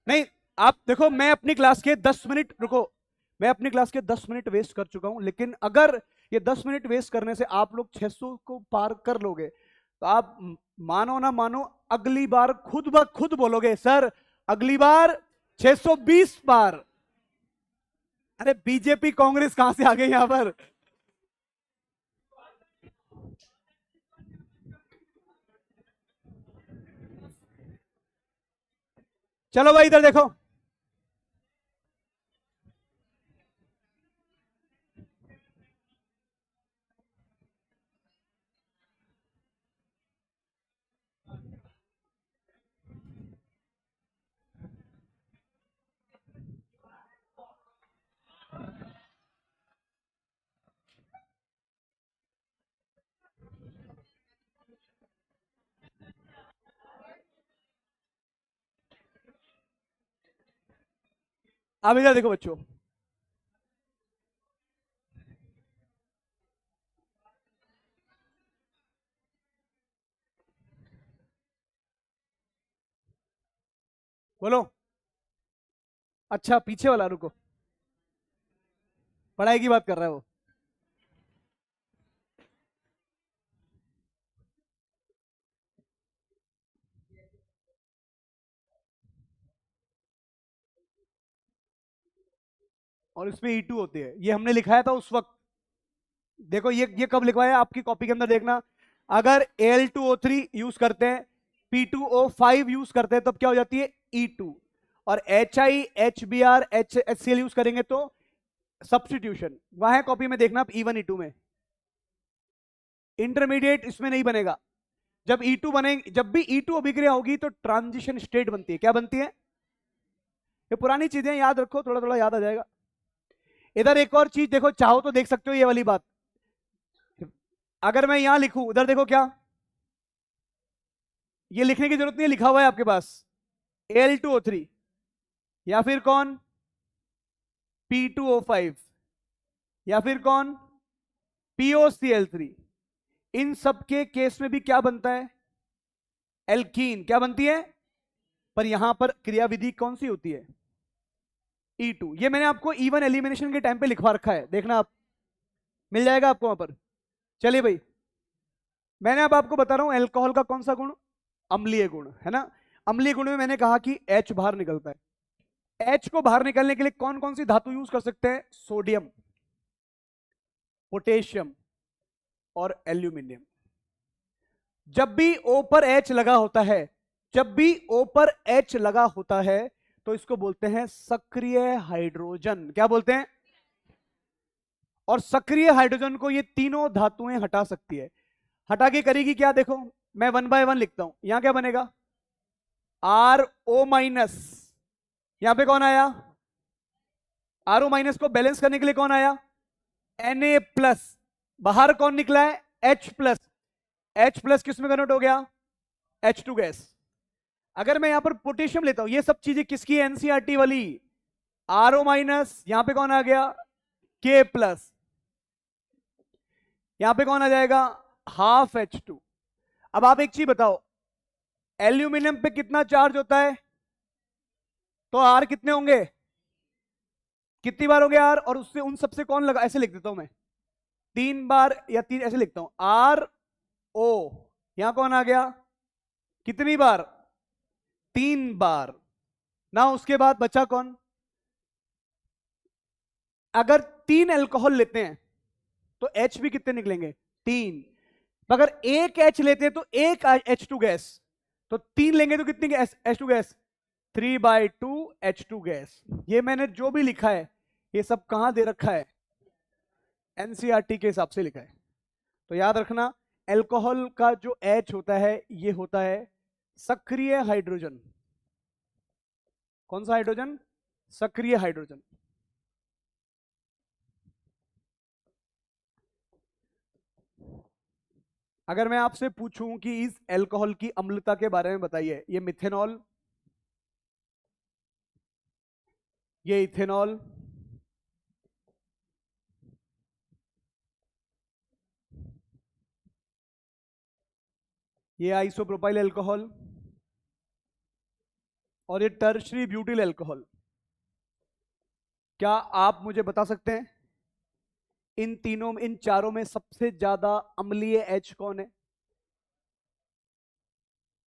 नहीं। आप देखो मैं अपनी क्लास के 10 मिनट, रुको, मैं अपनी क्लास के 10 मिनट वेस्ट कर चुका हूं, लेकिन अगर ये 10 मिनट वेस्ट करने से आप लोग 600 को पार कर लोगे, तो आप मानो ना मानो अगली बार खुद ब खुद बोलोगे सर अगली बार 620 पार। अरे बीजेपी कांग्रेस कहां से आ गई यहां पर। चलो भाई इधर देखो, अब इधर देखो बच्चों, बोलो। अच्छा पीछे वाला, रुको, पढ़ाई की बात कर रहा है वो। और इसमें E2 होती है, ये हमने लिखाया था उस वक्त। देखो ये कब लिखवाया आपकी कॉपी के अंदर देखना, अगर Al2O3 यूज करते हैं, P2O5 यूज करते हैं, तब क्या हो जाती है E2, और HI HBr HCl यूज करेंगे तो सब्स्टिट्यूशन वहां है कॉपी में, देखना आप E1 E2 में। इंटरमीडिएट इसमें नहीं बनेगा। जब E2 बने, जब भी E2 अभिक्रिया होगी तो ट्रांजिशन स्टेट बनती है। क्या बनती है? ये पुरानी चीजें याद रखो, थोड़ा थोड़ा याद आ जाएगा। इधर एक और चीज देखो, चाहो तो देख सकते हो ये वाली बात। अगर मैं यहां लिखूं, उधर देखो क्या, ये लिखने की जरूरत नहीं है, लिखा हुआ है आपके पास Al2O3, या फिर कौन P2O5, या फिर कौन POCl3। इन सब के केस में भी क्या बनता है? एल्कीन। क्या बनती है? पर यहां पर क्रियाविधि कौन सी होती है? E2। ये मैंने आपको E1 एलिमिनेशन के टाइम पे लिखवा रखा है, देखना आप, मिल जाएगा आपको वहां पर। चलिए भाई, मैंने अब आपको बता रहा हूं एल्कोहल का कौन सा गुण, अम्लीय गुण है ना। अम्लीय गुण में मैंने कहा कि H बाहर निकलता है। H को बाहर निकलने के लिए कौन कौन सी धातु यूज कर सकते हैं? सोडियम, पोटेशियम और एल्यूमिनियम। जब भी O पर H लगा होता है, जब भी O पर H लगा होता है तो इसको बोलते हैं सक्रिय हाइड्रोजन। क्या बोलते हैं? और सक्रिय हाइड्रोजन को ये तीनों धातुएं हटा सकती है। हटा के करेगी क्या? देखो मैं 1 बाय 1 लिखता हूं। यहां क्या बनेगा? RO-। यहां पे कौन आया? RO- को बैलेंस करने के लिए कौन आया? Na+। बाहर कौन निकला है? H+। H+ किस में कन्वर्ट हो गया? H2 gas. अगर मैं यहां पर पोटेशियम लेता हूं, ये सब चीजें किसकी? एनसीईआरटी वाली। RO-, यहां पे कौन आ गया? K+। यहां पे कौन आ जाएगा? Half H2। अब आप एक चीज बताओ, एल्यूमिनियम पे कितना चार्ज होता है? तो R कितने होंगे? कितनी बार हो गया R? और उससे उन सबसे कौन लगा? ऐसे लिख देता हूं मैं, 3 बार या 3, ऐसे लिखता हूं RO। यहां कौन आ गया? कितनी बार? 3 बार ना। उसके बाद बचा कौन? अगर 3 अल्कोहल लेते हैं तो H भी कितने निकलेंगे? 3। अगर एक H लेते हैं तो एक H2 गैस, तो 3 लेंगे तो कितनी H2 गैस? 3/2 H2 gas. ये मैंने जो भी लिखा है ये सब कहां दे रखा है? एनसीईआरटी के हिसाब से लिखा है। तो याद रखना, अल्कोहल का जो H होता है ये होता है सक्रिय हाइड्रोजन। कौन सा हाइड्रोजन? सक्रिय हाइड्रोजन। अगर मैं आपसे पूछूं कि इस अल्कोहल की अम्लता के बारे में बताइए, ये मिथेनॉल, ये इथेनॉल, ये आइसोप्रोपाइल अल्कोहल और ये टर्शरी ब्यूटिल अल्कोहल। क्या आप मुझे बता सकते हैं इन तीनों, इन चारों में सबसे ज्यादा अम्लीय H कौन है?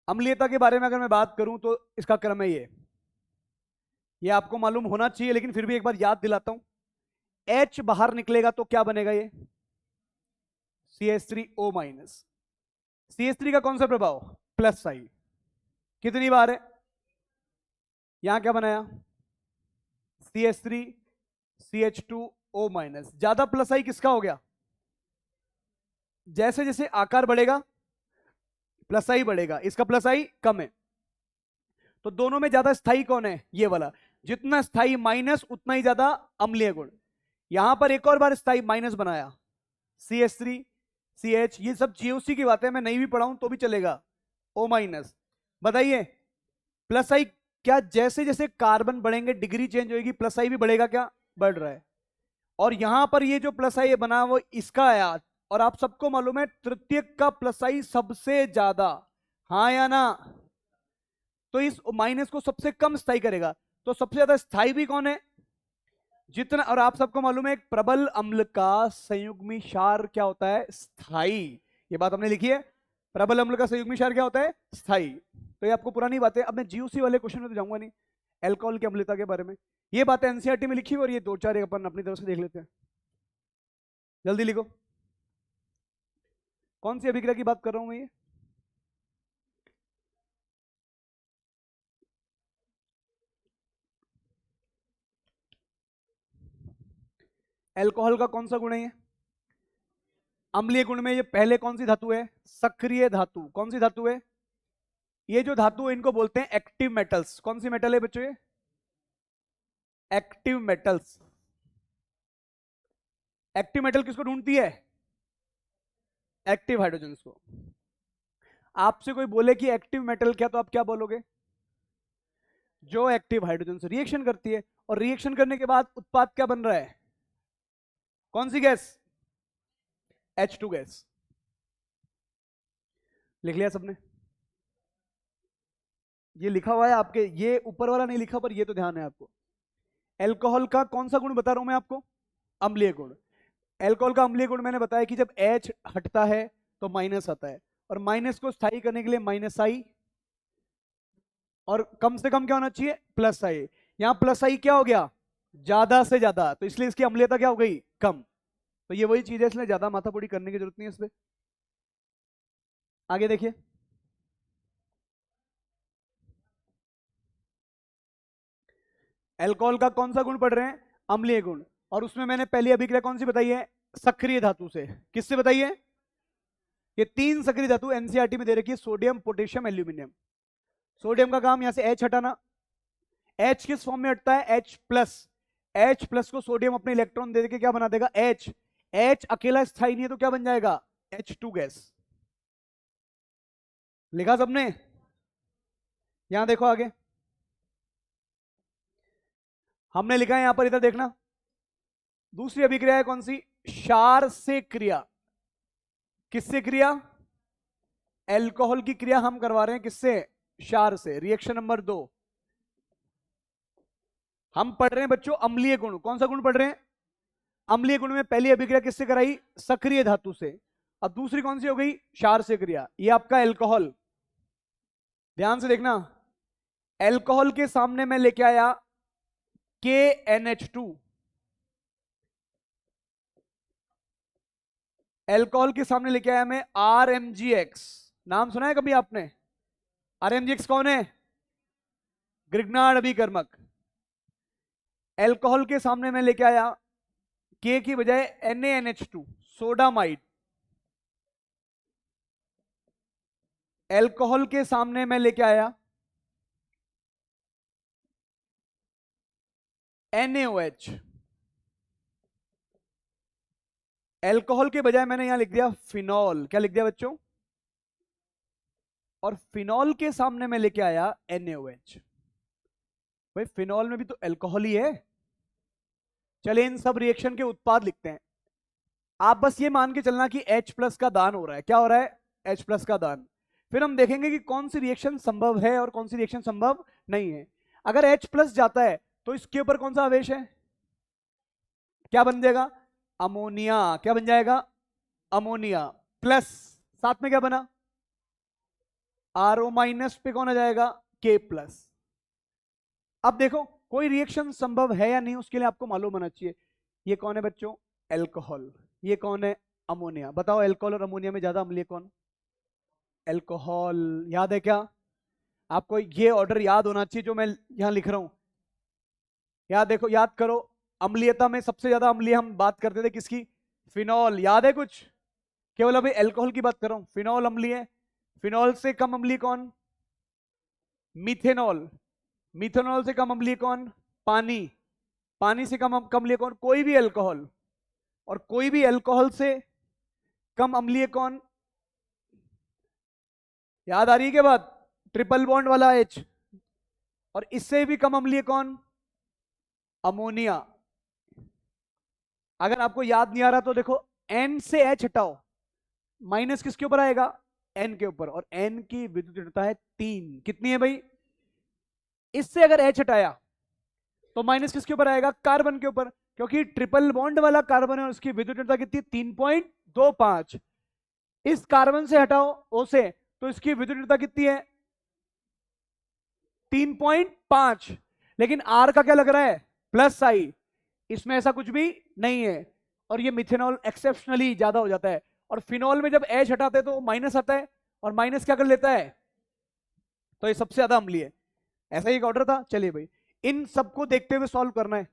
अम्लीयता के बारे में अगर मैं बात करूं तो इसका क्रम है ये आपको मालूम होना चाहिए, लेकिन फिर भी एक बार याद दिलाता हूं। H बाहर निकलेगा तो क्या बनेगा? ये CH3O-। CH3 का कौन सा प्रभाव? प्लस आई। कितनी बार है? यहां क्या बनाया? CH3 CH2O-। ज्यादा प्लस आई किसका हो गया? जैसे जैसे आकार बढ़ेगा प्लस आई बढ़ेगा, इसका प्लस आई कम है। तो दोनों में ज्यादा स्थायी कौन है? ये वाला। जितना स्थायी माइनस उतना ही ज्यादा अम्लीय गुण। यहां पर एक और बार स्थायी माइनस बनाया, CH3 CH, ये सब GOC की बात है, मैं नहीं भी पढ़ाऊं तो भी चलेगा। O-। बताइए प्लस आई, क्या जैसे जैसे कार्बन बढ़ेंगे डिग्री चेंज होगी, प्लस आई भी बढ़ेगा? क्या बढ़ रहा है? और यहां पर ये जो प्लस आई बना वो इसका आया, और आप सबको मालूम है तृतीयक का प्लस आई सबसे ज्यादा, हाँ या ना? तो इस माइनस को सबसे कम स्थायी करेगा। तो सबसे ज्यादा स्थायी भी कौन है? जितना, और आप सबको मालूम है एक प्रबल अम्ल का संयुग्मी क्षार क्या होता है? स्थायी। ये बात हमने लिखी है, प्रबल अम्ल का संयुग्मी क्षार क्या होता है? स्थायी। तो ये आपको पुरानी बात है, अब मैं जीओसी वाले क्वेश्चन में तो जाऊंगा नहीं, अल्कोहल की अम्लता के बारे में। ये बातें एनसीईआरटी में लिखी हुई, और ये दो चार अपन अपनी तरफ से देख लेते हैं। जल्दी लिखो, कौन सी अभिक्रिया की बात कर रहा हूं मैं? ये एल्कोहल का कौन सा गुण है ये? अम्लीय गुण में ये पहले कौन सी धातु है? सक्रिय धातु। कौन सी धातु है? ये जो धातु है इनको बोलते हैं एक्टिव मेटल्स। कौन सी मेटल है बच्चों ये? Active metals. एक्टिव मेटल किसको ढूंढती है? एक्टिव हाइड्रोजन को। आपसे कोई बोले कि एक्टिव मेटल क्या, तो आप क्या बोलोगे? जो एक्टिव हाइड्रोजन से रिएक्शन करती है, और रिएक्शन करने के बाद उत्पाद क्या बन रहा है? कौन सी गैस? H2 gas. लिख लिया सबने? ये लिखा हुआ है आपके, ये ऊपर वाला नहीं लिखा, पर ये तो ध्यान है आपको। एल्कोहल का कौन सा गुण बता रहा हूं मैं आपको? अम्लीय गुण। एल्कोहल का अम्लीय गुण मैंने बताया कि जब H हटता है तो माइनस आता है, और माइनस को स्थायी करने के लिए माइनस आई, और कम से कम क्या होना चाहिए? प्लस आई। यहां प्लस आई क्या हो गया? ज्यादा से ज्यादा, तो इसलिए इसकी अम्लीयता क्या हो गई? कम। तो ये वही चीज है, इसलिए ज्यादा माथापुड़ी करने की जरूरत नहीं है इसमें। आगे देखिए, एल्कोहल का कौन सा गुण पढ़ रहे हैं? अम्लीय गुण। और उसमें मैंने पहली अभिक्रिया कौन सी बताई है? सक्रिय धातु से। किससे बताई है? ये 3 सक्रिय धातु एनसीईआरटी में दे रखी है, सोडियम, पोटेशियम, एल्यूमिनियम। सोडियम का काम यहां से H हटाना। H किस फॉर्म में हटता है? H plus. H प्लस को सोडियम अपने इलेक्ट्रॉन दे के क्या बना देगा? H। H अकेला स्थायी नहीं है तो क्या बन जाएगा? H2 gas. लिखा सबने? यहां देखो आगे, हमने लिखा है यहां पर, इधर देखना। दूसरी अभिक्रिया है कौन सी? क्षार से क्रिया। किससे क्रिया? एल्कोहल की क्रिया हम करवा रहे हैं किससे? क्षार से। रिएक्शन नंबर 2 हम पढ़ रहे हैं बच्चों अम्लीय गुण। कौन सा गुण पढ़ रहे हैं? अम्लीय गुण में पहली अभिक्रिया किससे कराई? सक्रिय धातु से। अब दूसरी कौन सी हो गई? क्षार से क्रिया। ये आपका एल्कोहल। ध्यान से देखना, एल्कोहल के सामने मैं लेके आया KNH2। एल्कोहल के सामने लेके आया मैं RMGX। नाम सुना है कभी आपने? RMGX कौन है? ग्रिग्नार्ड अभिकर्मक। एल्कोहल के सामने मैं लेके आया K की बजाय NaNH2, सोडामाइड। एल्कोहल के सामने मैं लेके आया NaOH। एल्कोहल के बजाय मैंने यहां लिख दिया फिनॉल। क्या लिख दिया बच्चों? और फिनॉल के सामने मैं लेके आया NaOH। भाई फिनॉल में भी तो अल्कोहल ही है। चलिए इन सब रिएक्शन के उत्पाद लिखते हैं। आप बस ये मान के चलना कि H प्लस का दान हो रहा है। क्या हो रहा है? H प्लस का दान। फिर हम देखेंगे कि कौन सी रिएक्शन संभव है और कौन सी रिएक्शन संभव नहीं है। अगर H प्लस जाता है तो इसके ऊपर कौन सा आवेश है? क्या बन जाएगा? अमोनिया। क्या बन जाएगा? अमोनिया। प्लस साथ में क्या बना? RO माइनस पे कौन आ जाएगा? K plus. अब देखो कोई रिएक्शन संभव है या नहीं, उसके लिए आपको मालूम होना चाहिए। ये कौन है बच्चों? एल्कोहल। ये कौन है? अमोनिया। बताओ एल्कोहल और अमोनिया में ज्यादा अम्लीय कौन? एल्कोहल। याद है क्या? आपको ये ऑर्डर याद होना चाहिए जो मैं यहां लिख रहा हूं। याद देखो, याद करो, अम्लीयता में सबसे ज्यादा अम्लीय हम बात करते थे किसकी? फिनॉल। याद है कुछ? केवल अभी एल्कोहल की बात कर रहा हूं। फिनॉल अम्लीय है। फिनॉल से कम अम्लीय कौन? मिथेनॉल। मिथेनॉल से कम अम्लीय कौन? पानी। पानी से कम अम्लीय कौन? कोई भी अल्कोहल। और कोई भी अल्कोहल से कम अम्लीय कौन? याद आ रही है के बाद? ट्रिपल बॉन्ड वाला H। और इससे भी कम अम्लीय कौन? अमोनिया। अगर आपको याद नहीं आ रहा तो देखो, N से H हटाओ, माइनस किसके ऊपर आएगा? N के ऊपर। और N की विद्युतीयता है 3। कितनी है भाई? इससे अगर H हटाया तो माइनस किसके ऊपर आएगा? कार्बन के ऊपर, क्योंकि ट्रिपल बॉन्ड वाला कार्बन है और उसकी विद्युतीयता कितनी? 3.25। इस कार्बन से हटाओ O से, तो इसकी विद्युतीयता कितनी है? 3.5। लेकिन R का क्या लग रहा है? प्लस आई। इसमें ऐसा कुछ भी नहीं है, और ये मिथेनॉल एक्सेप्शनली ज्यादा हो जाता है। और फिनॉल में जब H हटाते हैं तो माइनस आता है, और माइनस क्या कर लेता है? तो ये सबसे ज्यादा अम्लीय है। ऐसा ही एक ऑर्डर था। चलिए भाई, इन सबको देखते हुए सॉल्व करना है।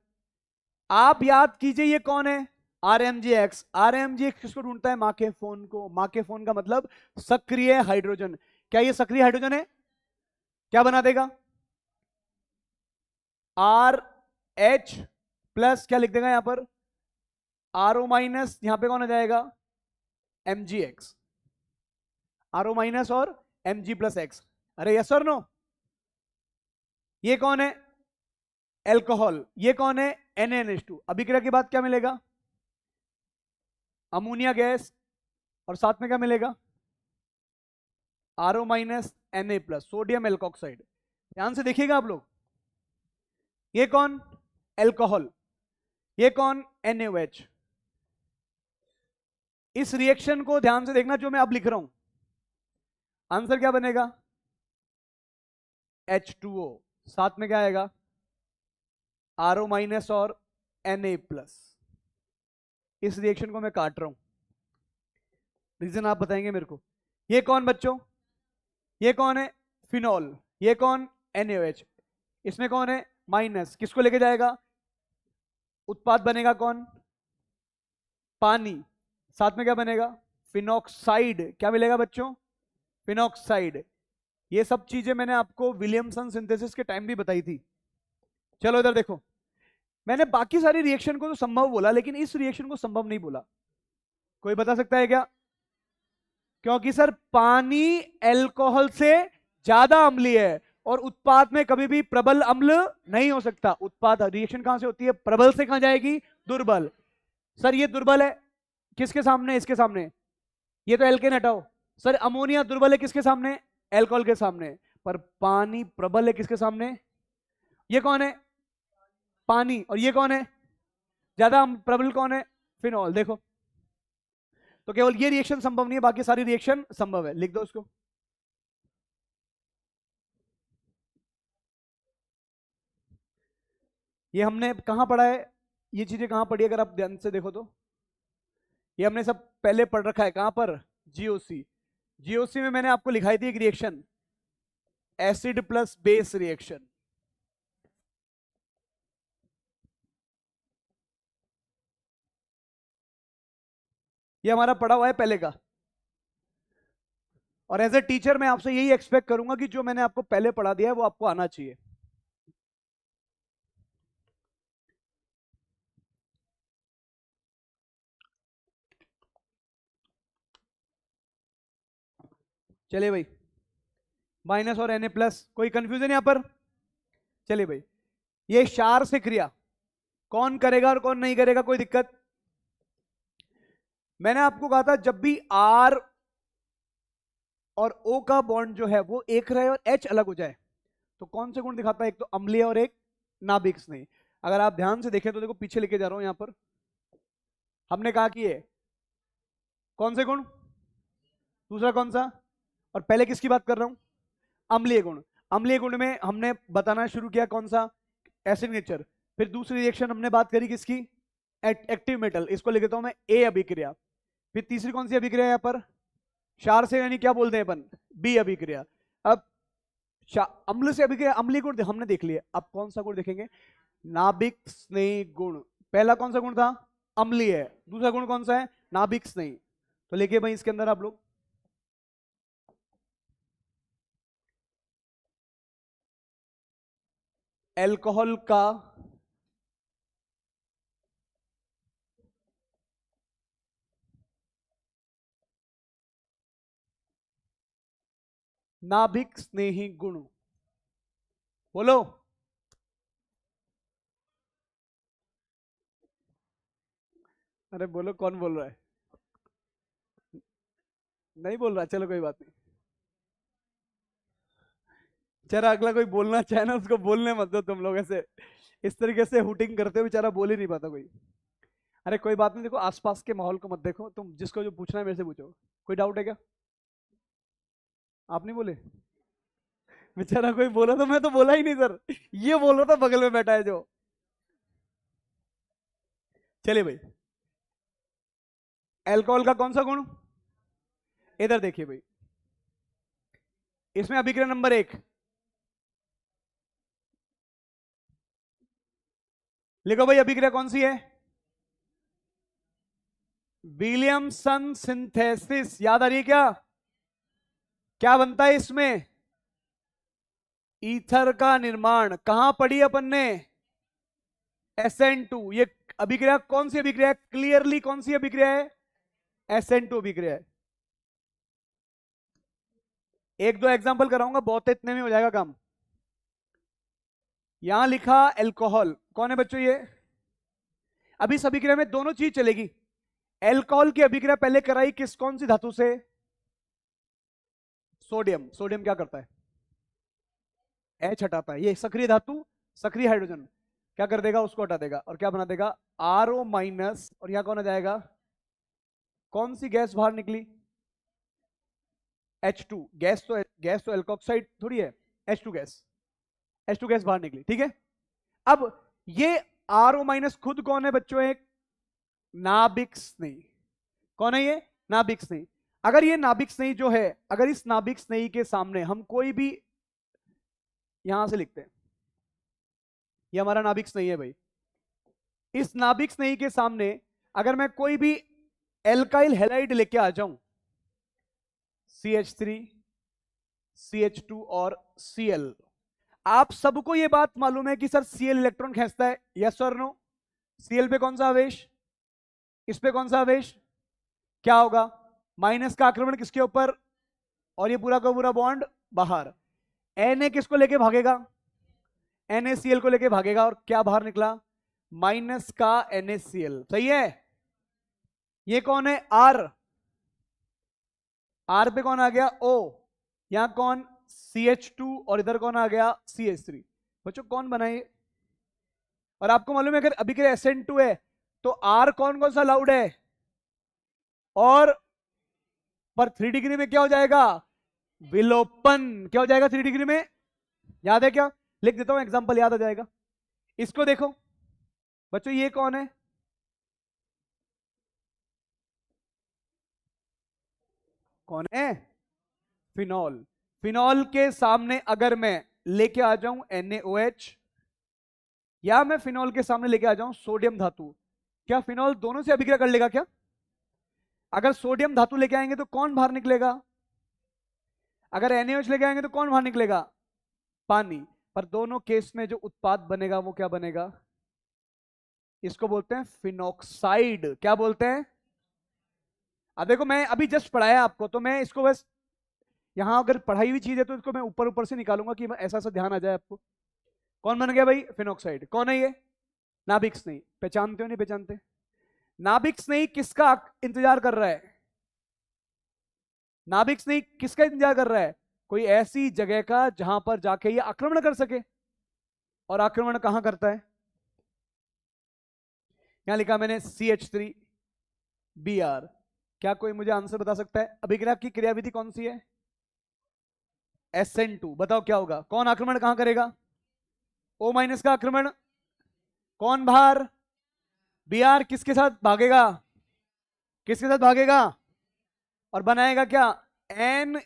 आप याद कीजिए ये कौन है, RMGX। RMGX किसको ढूंढता है, मां के फोन को। मां के फोन का मतलब सक्रिय हाइड्रोजन। क्या ये सक्रिय हाइड्रोजन है? क्या बना देगा, RH क्या लिख देगा यहां पर, RO माइनस, यहां पे कौन आ जाएगा, MgX। RO माइनस और Mg प्लस एक्स। अरे यस और नो? ये कौन है, एल्कोहल। ये कौन है, NaNH2। अभिक्रिया के बाद क्या मिलेगा, अमोनिया गैस, और साथ में क्या मिलेगा, RO minus Na plus, sodium alkoxide. ध्यान से देखिएगा आप लोग, ये कौन, एल्कोहल, ये कौन, NaOH। इस रिएक्शन को ध्यान से देखना जो मैं अब लिख रहा हूं, आंसर क्या बनेगा, H2O, साथ में क्या आएगा, RO माइनस और Na प्लस। इस रिएक्शन को मैं काट रहा हूं, रीजन आप बताएंगे मेरे को। ये कौन बच्चों, ये कौन है, फिनॉल। ये कौन, NaOH। इसमें कौन है, माइनस, किसको लेके जाएगा, उत्पाद बनेगा कौन, पानी। साथ में क्या बनेगा, फिनॉक्साइड। क्या मिलेगा बच्चों, फिनॉक्साइड। ये सब चीजें मैंने आपको विलियमसन सिंथेसिस के टाइम भी बताई थी। चलो इधर देखो, मैंने बाकी सारी रिएक्शन को तो संभव बोला, लेकिन इस रिएक्शन को संभव नहीं बोला। कोई बता सकता है क्या, क्योंकि सर पानी एल्कोहल से ज्यादा अम्लीय है, और उत्पाद में कभी भी प्रबल अम्ल नहीं हो सकता। उत्पाद रिएक्शन कहां से होती है, प्रबल से कहां जाएगी, दुर्बल। सर ये दुर्बल है किसके सामने, इसके सामने। ये तो एल्केन हटाओ। सर अमोनिया दुर्बल है किसके सामने, एल्कोहल के सामने। पर पानी प्रबल है किसके सामने, ये कौन है, पानी। और ये कौन है, ज्यादा प्रबल कौन है, फिनॉल। देखो, तो केवल ये रिएक्शन संभव नहीं है, बाकी सारी रिएक्शन संभव है। लिख दो उसको। ये हमने कहां पढ़ा है, ये चीजें कहां पढ़ी, अगर आप ध्यान से देखो तो ये हमने सब पहले पढ़ रखा है। कहां पर, जीओसी। जीओसी में मैंने आपको लिखाई थी एक reaction, acid plus base reaction. ये हमारा पढ़ा हुआ है पहले का। और एज ए टीचर मैं आपसे यही एक्सपेक्ट करूंगा कि जो मैंने आपको पहले पढ़ा दिया है वो आपको आना चाहिए। चलिए भाई, माइनस और Na प्लस, कोई कंफ्यूजन यहां पर। चलिए भाई, ये क्षार से क्रिया कौन करेगा और कौन नहीं करेगा, कोई दिक्कत। मैंने आपको कहा था जब भी R और O का बॉन्ड जो है वो एक रहे और H अलग हो जाए तो कौन से गुण दिखाता है, एक तो अम्लीय और एक नाभिक स्नेही। अगर आप ध्यान से देखें तो देखो, पीछे लेके जा रहा हूं यहां पर, हमने कहा कि ये कौन से गुण, दूसरा कौन सा, और पहले किसकी बात कर रहा हूं, अम्लीय गुण। अम्लीय गुण में हमने बताना शुरू किया कौन सा, एसिड नेचर। फिर दूसरी रिएक्शन हमने बात करी किसकी, एक्टिव मेटल, इसको लिख देता हूं मैं ए अभिक्रिया। फिर तीसरी कौन सी अभिक्रिया यहां पर, क्षार से, यानी क्या बोलते हैं अपन, बी अभिक्रिया। अब अम्ल से अभिक्रिया, अम्लीय गुण हमने देख लिए, अब कौन सा गुण देखेंगे, नाभिक स्नेही गुण। पहला कौन सा गुण था, अम्लीय है, दूसरा गुण कौन सा है, नाभिक स्नेही। तो लिखिए भाई इसके अंदर आप लोग, एल्कोहल का नाभिक स्नेही गुण, बोलो। अरे बोलो, कौन बोल रहा है, नहीं बोल रहा, चलो कोई बात नहीं। बेचारा अगला कोई बोलना चाहे ना उसको बोलने मत दो तुम लोग, ऐसे इस तरीके से हुटिंग करते हो, बेचारा बोल ही नहीं पाता कोई। अरे कोई बात नहीं, देखो आसपास के माहौल को मत देखो तुम, जिसको जो पूछना है मेरे से पूछो। कोई डाउट है क्या, आप नहीं बोले, बेचारा कोई बोला तो मैं तो बोला ही नहीं सर, ये बोल रहा था बगल में बैठा है जो। चलिए भाई, अल्कोहल का कौन सा गुण, इधर देखिए भाई, इसमें अभिक्रिया नंबर 1, लिखो भाई अभिक्रिया कौन सी है? Williamson synthesis. याद आ रही है क्या? क्या बनता है इसमें? ईथर का निर्माण। कहां पढ़ी अपन ने? SN2। ये अभिक्रिया कौन सी अभिक्रिया है? क्लियरली कौन सी अभिक्रिया है? SN2 अभिक्रिया है। एक दो एग्जांपल कराऊंगा, बहुत है, इतने में हो जाएगा काम। यहां लिखा एल्कोहल। कौन है बच्चों ये? अभी इस अभिक्रिया में दोनों चीज चलेगी। एल्कोहल की अभिक्रिया पहले कराई किस कौन सी धातु से? सोडियम। सोडियम क्या करता है? एच हटाता है। ये सक्रिय धातु, सक्रिय हाइड्रोजन क्या कर देगा? उसको हटा देगा। और क्या बना देगा? RO minus. और यहां कौन आ जाएगा? कौन सी गैस बाहर निकली? H2। गैस तो एल्कोक्साइड थोड़ी है, H2 गैस। H2 गैस बाहर निकली, ठीक है। अब ये RO माइनस खुद कौन है बच्चों? एक नाभिक स्नेही। कौन है ये? नाभिक स्नेही। अगर ये नाभिक स्नेही जो है, अगर इस नाभिक स्नेही के सामने हम कोई भी, यहां से लिखते हैं, ये हमारा नाभिक स्नेही है भाई। इस नाभिक स्नेही के सामने अगर मैं कोई भी एल्काइल हैलाइड लेके आ जाऊं, CH3, CH2 और Cl, आप सबको यह बात मालूम है कि सर Cl इलेक्ट्रॉन खींचता है, यस और नो? Cl पे कौन सा आवेश? इस पे कौन सा आवेश? क्या होगा? माइनस का आक्रमण किसके ऊपर? और ये पूरा का पूरा बॉन्ड बाहर। Na किसको लेके भागेगा? NaCl को लेके भागेगा। और क्या बाहर निकला? माइनस का NaCl। सही है। ये कौन है? R पे कौन आ गया? O। यहां कौन? CH2। और इधर कौन आ गया? CH3। बच्चों कौन बनाए? और आपको मालूम है अगर अभिक्रिया SN2 है तो R कौन कौन सा लाउड है? और पर 3 डिग्री में क्या हो जाएगा? विलोपन। क्या हो जाएगा 3 डिग्री में? याद है क्या? लिख देता हूं, एग्जांपल याद आ जाएगा। इसको देखो बच्चों, ये कौन है? कौन है? फिनॉल। फिनॉल के सामने अगर मैं लेके आ जाऊं NaOH, या मैं फिनॉल के सामने लेके आ जाऊं सोडियम धातु, क्या फिनॉल दोनों से अभिक्रिया कर लेगा क्या? अगर सोडियम धातु लेके आएंगे तो कौन बाहर निकलेगा? अगर NaOH लेके आएंगे तो कौन बाहर निकलेगा? पानी। पर दोनों केस में जो उत्पाद बनेगा वो क्या बनेगा? इसको बोलते हैं फिनॉक्साइड। क्या बोलते हैं? अब देखो, मैं अभी जस्ट पढ़ाया आपको, तो मैं इसको बस यहां अगर पढ़ाई हुई चीज है तो इसको मैं ऊपर ऊपर से निकालूंगा कि ऐसा ऐसा ध्यान आ जाए आपको। कौन बन गया भाई? फिनॉक्साइड। कौन है ये? नाभिक स्नेही। पहचानते हो नहीं पहचानते? नाभिक स्नेही किसका इंतजार कर रहा है? नाभिक स्नेही किसका इंतजार कर रहा है? कोई ऐसी जगह का जहां पर जाके ये आक्रमण कर सके। और आक्रमण कहां करता है? यहां लिखा मैंने CH3Br। क्या कोई मुझे आंसर बता सकता है? अभिक्रिया की क्रियाविधि कौन सी है? SN2। बताओ क्या होगा? कौन आक्रमण कहां करेगा? O माइनस का आक्रमण। कौन बाहर? Br किसके साथ भागेगा? किसके साथ भागेगा? और बनाएगा क्या? NaBr।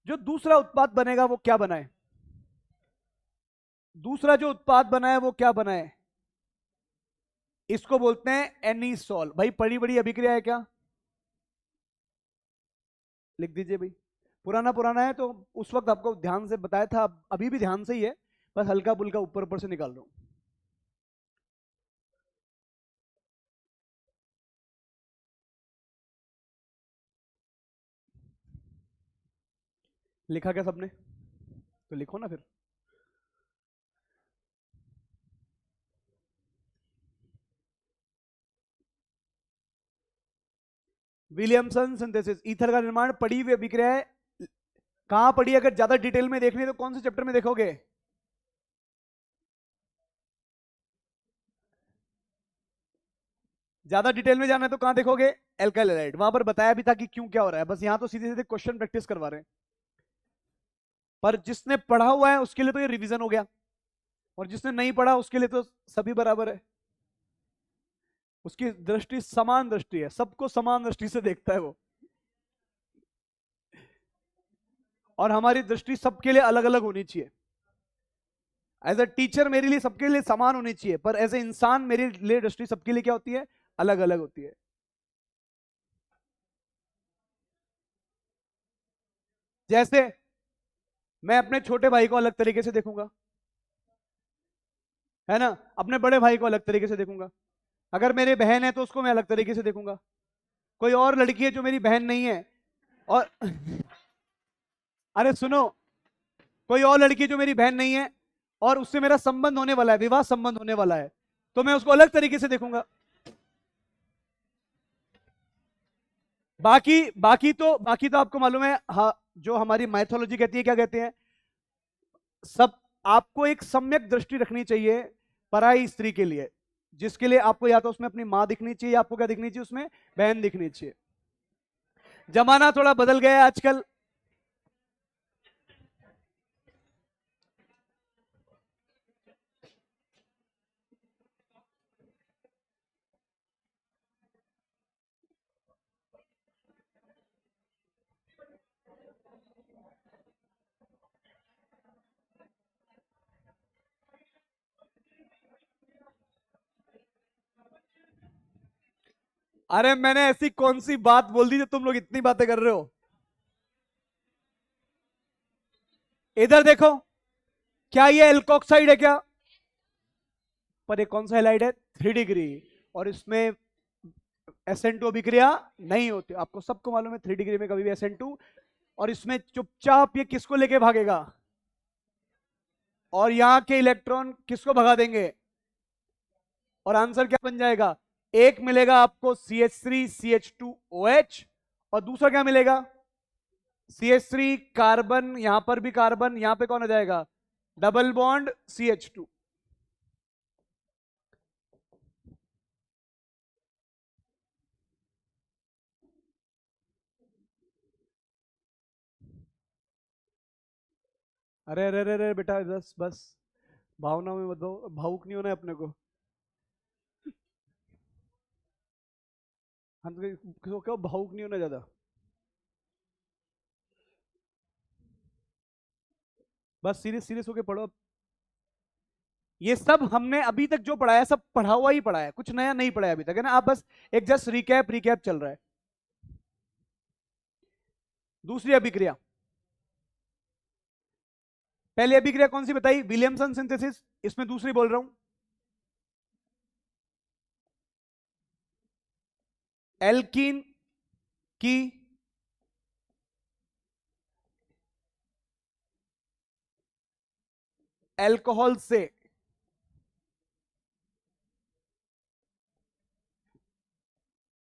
जो दूसरा उत्पाद बनेगा वो क्या बनाए? दूसरा जो उत्पाद बनाए वो क्या बनाए? इसको बोलते हैं एनीसॉल। भाई बड़ी बड़ी अभिक्रिया है क्या? लिख दीजिए भाई। पुराना पुराना है तो उस वक्त आपको ध्यान से बताया था, अभी भी ध्यान से ही है, बस हल्का फुल्का ऊपर ऊपर से निकाल रहा हूं। लिखा क्या सबने? तो लिखो ना फिर। Williamson synthesis. ईथर का निर्माण पड़ी हुई अभिक्रिया है। कहां पड़ी? अगर ज्यादा डिटेल में देखनी है तो कौन से चैप्टर में देखोगे? ज्यादा डिटेल में जाना है तो कहां देखोगे? Alkyl halide. वहां पर बताया भी था कि क्यों क्या हो रहा है। बस यहां तो सीधे सीधे क्वेश्चन प्रैक्टिस करवा रहे हैं। पर जिसने पढ़ा हुआ है उसके लिए तो ये रिवीजन हो गया, और जिसने नहीं पढ़ा उसके लिए तो सभी बराबर है। उसकी दृष्टि समान दृष्टि है, सबको समान दृष्टि से देखता है वो। और हमारी दृष्टि सबके लिए अलग अलग होनी चाहिए। एज अ टीचर मेरे लिए सबके लिए समान होनी चाहिए, पर एज ए इंसान मेरे लिए दृष्टि सबके लिए क्या होती है, अलग अलग होती है। जैसे मैं अपने छोटे भाई को अलग तरीके से देखूंगा, है ना, अपने बड़े भाई को अलग तरीके से देखूंगा। अगर मेरी बहन है तो उसको मैं अलग तरीके से देखूंगा। कोई और लड़की है जो मेरी बहन नहीं है और अरे सुनो, कोई और लड़की है जो मेरी बहन नहीं है और उससे मेरा संबंध होने वाला है, विवाह संबंध होने वाला है, तो मैं उसको अलग तरीके से देखूंगा। बाकी तो आपको मालूम है, हाँ, जो हमारी माइथोलॉजी कहती है, क्या कहते हैं सब, आपको एक सम्यक दृष्टि रखनी चाहिए पराई स्त्री के लिए, जिसके लिए आपको या तो उसमें अपनी मां दिखनी चाहिए, या आपको क्या दिखनी चाहिए उसमें, बहन दिखनी चाहिए। जमाना थोड़ा बदल गया है आजकल। अरे मैंने ऐसी कौन सी बात बोल दी जो तुम लोग इतनी बातें कर रहे हो? इधर देखो, क्या ये एल्कोक्साइड है क्या? पर ये कौन सा हैलाइड है, 3 डिग्री, और इसमें SN2 अभिक्रिया नहीं होती, आपको सबको मालूम है 3 डिग्री में कभी भी SN2, और इसमें चुपचाप ये किसको लेके भागेगा, और यहां के इलेक्ट्रॉन किसको भगा देंगे, और आंसर क्या बन जाएगा, एक मिलेगा आपको CH3CH2OH, और दूसरा क्या मिलेगा, CH3 कार्बन, यहां पर भी कार्बन, यहां पे कौन आ जाएगा, डबल बॉन्ड CH2। अरे अरे अरे अरे बेटा, बस बस, भावनाओं में मत भावुक नहीं होना है अपने को। हम तो क्यों भावुक नहीं होना ज्यादा, बस सीरियस सीरियस होके पढ़ो। ये सब हमने अभी तक जो पढ़ाया सब पढ़ा हुआ ही पढ़ा है, कुछ नया नहीं पढ़ाया अभी तक, है ना, आप बस एक जस्ट रिकैप रिकैप चल रहा है। दूसरी अभिक्रिया, पहली अभिक्रिया कौन सी बताई, विलियमसन सिंथेसिस, इसमें दूसरी बोल रहा हूं, एल्कीन की अल्कोहल से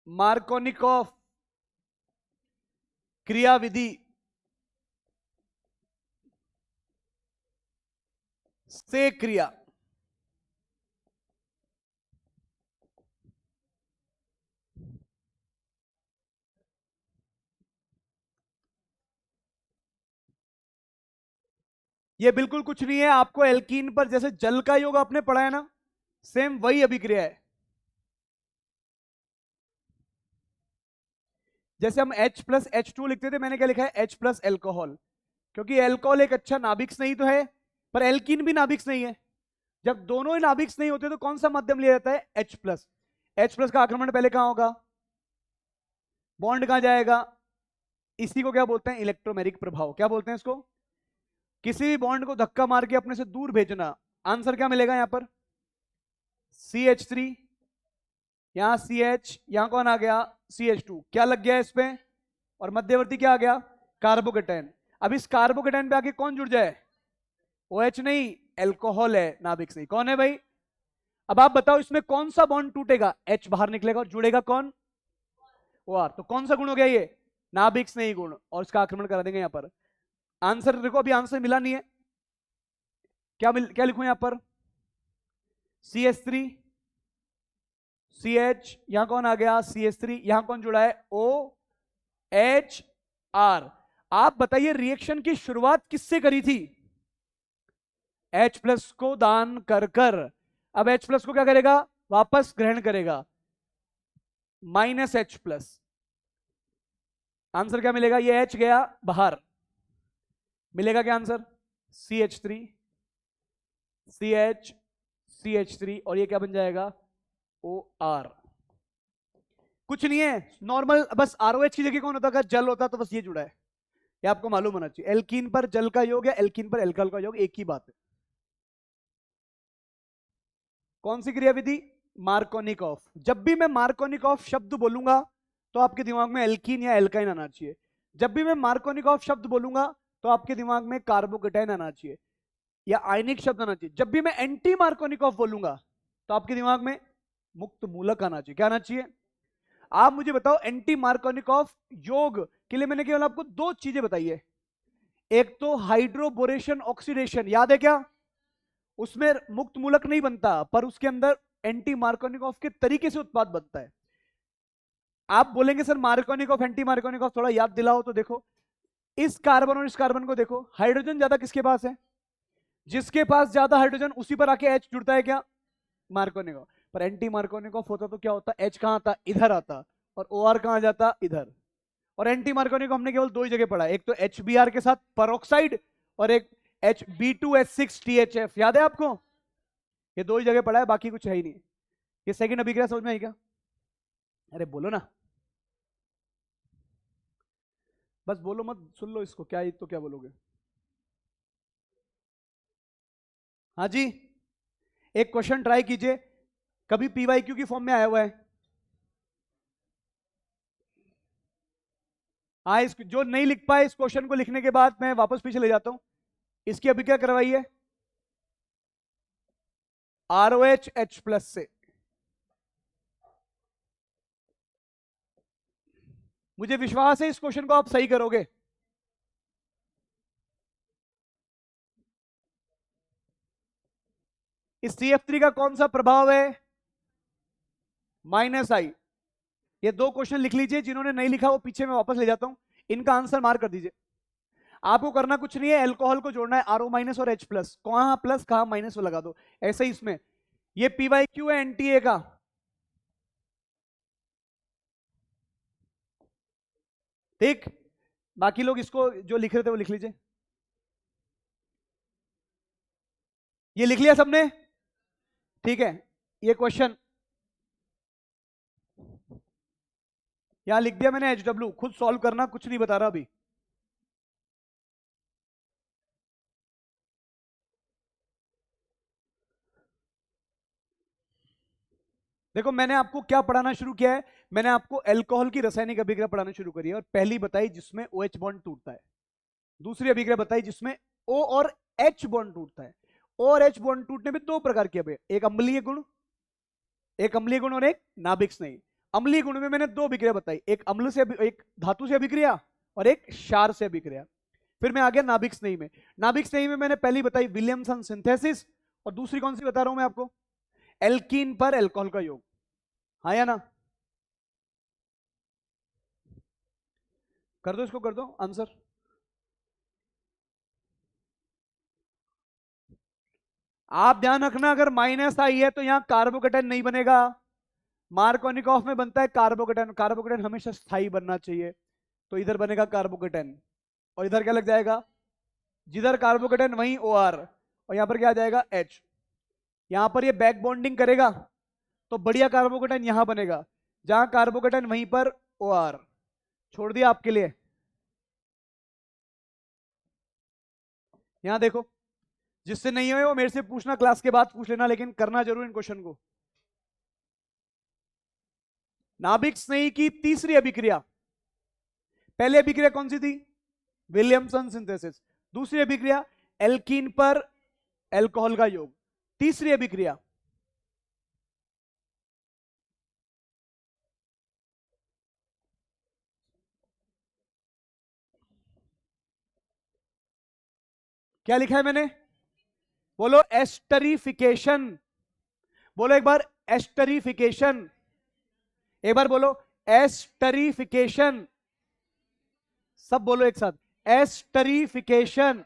मार्कोनिकॉफ क्रियाविधि से क्रिया, ये बिल्कुल कुछ नहीं है, आपको एल्कीन पर जैसे जल का योग आपने पढ़ा है ना, सेम वही अभिक्रिया है। जैसे हम H+H2 लिखते थे, मैंने क्या लिखा है, H+ एल्कोहल, क्योंकि एल्कोहल एक अच्छा नाभिक्स नहीं तो है, पर एल्कीन भी नाभिक्स नहीं है। जब दोनों ही नाभिक्स नहीं होते तो कौन सा माध्यम लिया जाता है, H+ का आक्रमण पहले कहां होगा, बॉन्ड कहां जाएगा, इसी को क्या बोलते हैं, इलेक्ट्रोमेरिक प्रभाव, क्या बोलते हैं इसको, किसी भी बॉन्ड को धक्का मार के अपने से दूर भेजना। आंसर क्या मिलेगा यहां पर, CH3, यहां CH, यहां कौन आ गया, CH2, क्या लग गया इस पे, और मध्यवर्ती क्या आ गया, कार्बोकेटाइन। अब इस कार्बोकेटाइन पे आके कौन जुड़ जाए, OH नहीं, एल्कोहल है, नाभिक से कौन है भाई। अब आप बताओ इसमें कौन सा बॉन्ड टूटेगा, H बाहर निकलेगा और जुड़ेगा कौन, OR, तो कौन सा गुण हो गया ये, नाभिक नहीं गुण, और इसका आक्रमण करा देंगे यहां पर। आंसर देखो, अभी आंसर मिला नहीं है, क्या लिखूं यहां पर, CH3 CH, यहां कौन आ गया, CH3, यहां कौन जुड़ा है, OHR। आप बताइए रिएक्शन की शुरुआत किससे करी थी, H+ को दान कर कर, अब H+ को क्या करेगा, वापस ग्रहण करेगा, -H+। आंसर क्या मिलेगा, ये H गया बाहर, मिलेगा क्या आंसर, CH3 CH3 और ये क्या बन जाएगा OR। कुछ नहीं है, नॉर्मल, बस ROH की जगह कौन होता है, जल होता, तो बस ये जुड़ा है, ये आपको मालूम होना चाहिए। एल्कीन पर जल का योग या एल्कीन पर एल्कोहल का योग एक ही बात है। कौन सी क्रियाविधि, मार्कोनिकॉफ। जब भी मैं मार्कोनिकॉफ शब्द बोलूंगा तो आपके दिमाग में एल्कीन या एल्काइन आना चाहिए। जब भी मैं मार्कोनिकॉफ शब्द बोलूंगा तो आपके दिमाग में कार्बोकेटाइन आना चाहिए या आयनिक शब्द आना चाहिए। जब भी मैं एंटी मार्कोनिकॉफ बोलूंगा तो आपके दिमाग में मुक्त मूलक आना चाहिए। क्या आना चाहिए, आप मुझे बताओ। एंटी मार्कोनिकॉफ योग के लिए मैंने केवल आपको दो चीजें बताई है। एक तो हाइड्रोबोरेशन ऑक्सीडेशन, याद है क्या, उसमें मुक्त मूलक नहीं बनता, पर उसके अंदर एंटी मार्कोनिकॉफ के तरीके से उत्पाद बनता है। आप बोलेंगे सर मार्कोनिकॉफ एंटी मार्कोनिकॉफ, थोड़ा याद दिलाओ तो देखो। इस कार्बन और इस कार्बन को देखो, हाइड्रोजन ज्यादा किसके पास है, जिसके पास ज्यादा हाइड्रोजन उसी पर आके H जुड़ता है, क्या, मार्कोनिकॉफ। पर एंटी मार्कोनिकॉफ होता तो क्या होता, H कहां आता, इधर आता, और OR कहां जाता, इधर। और एंटी मार्कोनिकॉफ हमने केवल दो ही जगह पढ़ा, एक तो HBr के साथ पेरोक्साइड और एक HB2S6THF, याद है आपको, ये दो ही जगह पढ़ा है, बाकी कुछ है ही नहीं। ये सेकंड अभिक्रिया समझ में आई क्या, अरे बोलो ना, बस बोलो मत, सुन लो इसको, क्या तो क्या बोलोगे। हाँ जी, एक क्वेश्चन ट्राई कीजिए, कभी PYQ की फॉर्म में आया हुआ है। हाँ, इस जो नहीं लिख पाए इस क्वेश्चन को लिखने के बाद मैं वापस पीछे ले जाता हूं। इसकी अभी क्या करवाई है, ROH H+ से। मुझे विश्वास है इस क्वेश्चन को आप सही करोगे। इस CF3 का कौन सा प्रभाव है, -I। ये दो क्वेश्चन लिख लीजिए, जिन्होंने नहीं लिखा वो पीछे मैं वापस ले जाता हूं, इनका आंसर मार्क कर दीजिए। आपको करना कुछ नहीं है, एल्कोहल को जोड़ना है, RO- और H+, कहां प्लस कहां माइनस वो लगा दो, ऐसे ही इसमें। ये PYQ है NTA का, ठीक। बाकी लोग इसको जो लिख रहे थे वो लिख लीजिए। ये लिख लिया सबने, ठीक है। ये क्वेश्चन यहां लिख दिया मैंने, HW, खुद सॉल्व करना, कुछ नहीं बता रहा अभी। देखो मैंने आपको क्या पढ़ाना शुरू किया है, मैंने आपको अल्कोहल की रासायनिक अभिक्रिया पढ़ाना शुरू करी है, और पहली बताई जिसमें OH बॉन्ड टूटता है, दूसरी अभिक्रिया बताई जिसमें O और H बॉन्ड टूटता है। O और H बॉन्ड टूटने में दो प्रकार के, एक अम्लीय गुण, एक अम्लीय गुण और एक नाभिक स्नेही। अम्लीय गुण में मैंने दो अभिक्रिया बताई, एक अम्ल से, एक धातु से अभिक्रिया और एक क्षार से अभिक्रिया। फिर मैं आ गया नाभिक स्नेही में। नाभिक स्नेही में मैंने पहली बताई विलियमसन सिंथेसिस, और दूसरी कौन सी बता रहा हूं मैं आपको, एल्कीन पर एल्कोहल का योग। हाँ या ना, कर दो इसको, कर दो आंसर। आप ध्यान रखना, अगर -I है तो यहां कार्बोकेटाइन नहीं बनेगा। मार्कोनिकॉफ में बनता है कार्बोकेटाइन, कार्बोकेटाइन हमेशा स्थायी बनना चाहिए, तो इधर बनेगा कार्बोकेटाइन, और इधर क्या लग जाएगा, जिधर कार्बोकेटाइन वहीं OR, और यहां पर क्या आ जाएगा H। यहां पर ये बैक बॉन्डिंग करेगा तो बढ़िया कार्बोकेटाइन यहां बनेगा, जहां कार्बोकेटाइन वहीं पर OR। छोड़ दिया आपके लिए। यहां देखो, जिससे नहीं हुए वो मेरे से पूछना, क्लास के बाद पूछ लेना, लेकिन करना जरूर इन क्वेश्चन को। नाभिक स्नेही की तीसरी अभिक्रिया, पहली अभिक्रिया कौन सी थी, विलियमसन सिंथेसिस। दूसरी अभिक्रिया एल्कीन पर एल्कोहल का योग। तीसरी अभिक्रिया क्या लिखा है मैंने, बोलो एस्टरिफिकेशन, बोलो एक बार एस्टरिफिकेशन, एक बार बोलो एस्टरिफिकेशन, सब बोलो एक साथ, एस्टरिफिकेशन।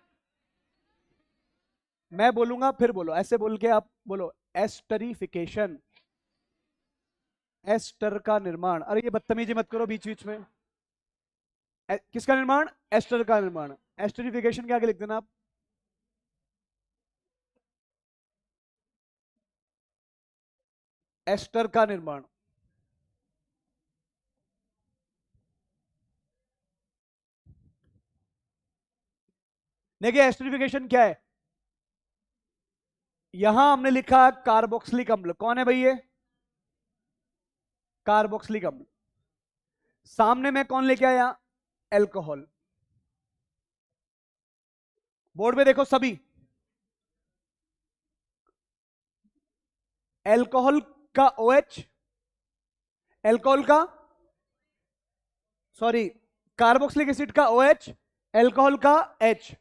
मैं बोलूंगा फिर बोलो, ऐसे बोल के आप बोलो, एस्टरिफिकेशन, एस्टर का निर्माण। अरे ये बदतमीजी मत करो बीच बीच में। किसका निर्माण, एस्टर का निर्माण। एस्टरिफिकेशन के आगे लिख देना आप, एस्टर का निर्माण। देखिए एस्टरिफिकेशन क्या है, यहां हमने लिखा कार्बोक्सिलिक अम्ल, कौन है भाई ये? कार्बोक्सिलिक अम्ल। सामने में कौन लेके आया? एल्कोहल। बोर्ड में देखो सभी, एल्कोहल का OH, एल्कोहल का, सॉरी, कार्बोक्सिलिक एसिड का OH, एल्कोहल का H।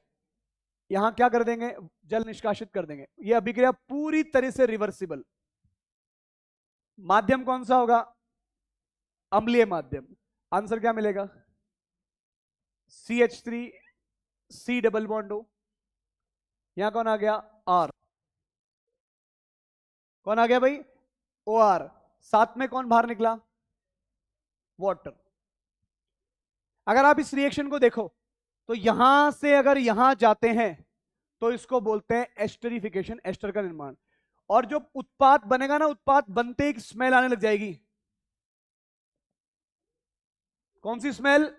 यहां क्या कर देंगे? जल निष्कासित कर देंगे। यह अभिक्रिया पूरी तरह से रिवर्सिबल। माध्यम कौन सा होगा? अम्लीय माध्यम। आंसर क्या मिलेगा? CH3 C double bond O। यहां कौन आ गया? R। कौन आ गया भाई? OR। साथ में कौन बाहर निकला? वाटर। अगर आप इस रिएक्शन को देखो तो यहां से अगर यहां जाते हैं तो इसको बोलते हैं एस्टरिफिकेशन, एस्टर का निर्माण। और जो उत्पाद बनेगा ना, उत्पाद बनते ही स्मेल आने लग जाएगी। कौन सी स्मेल?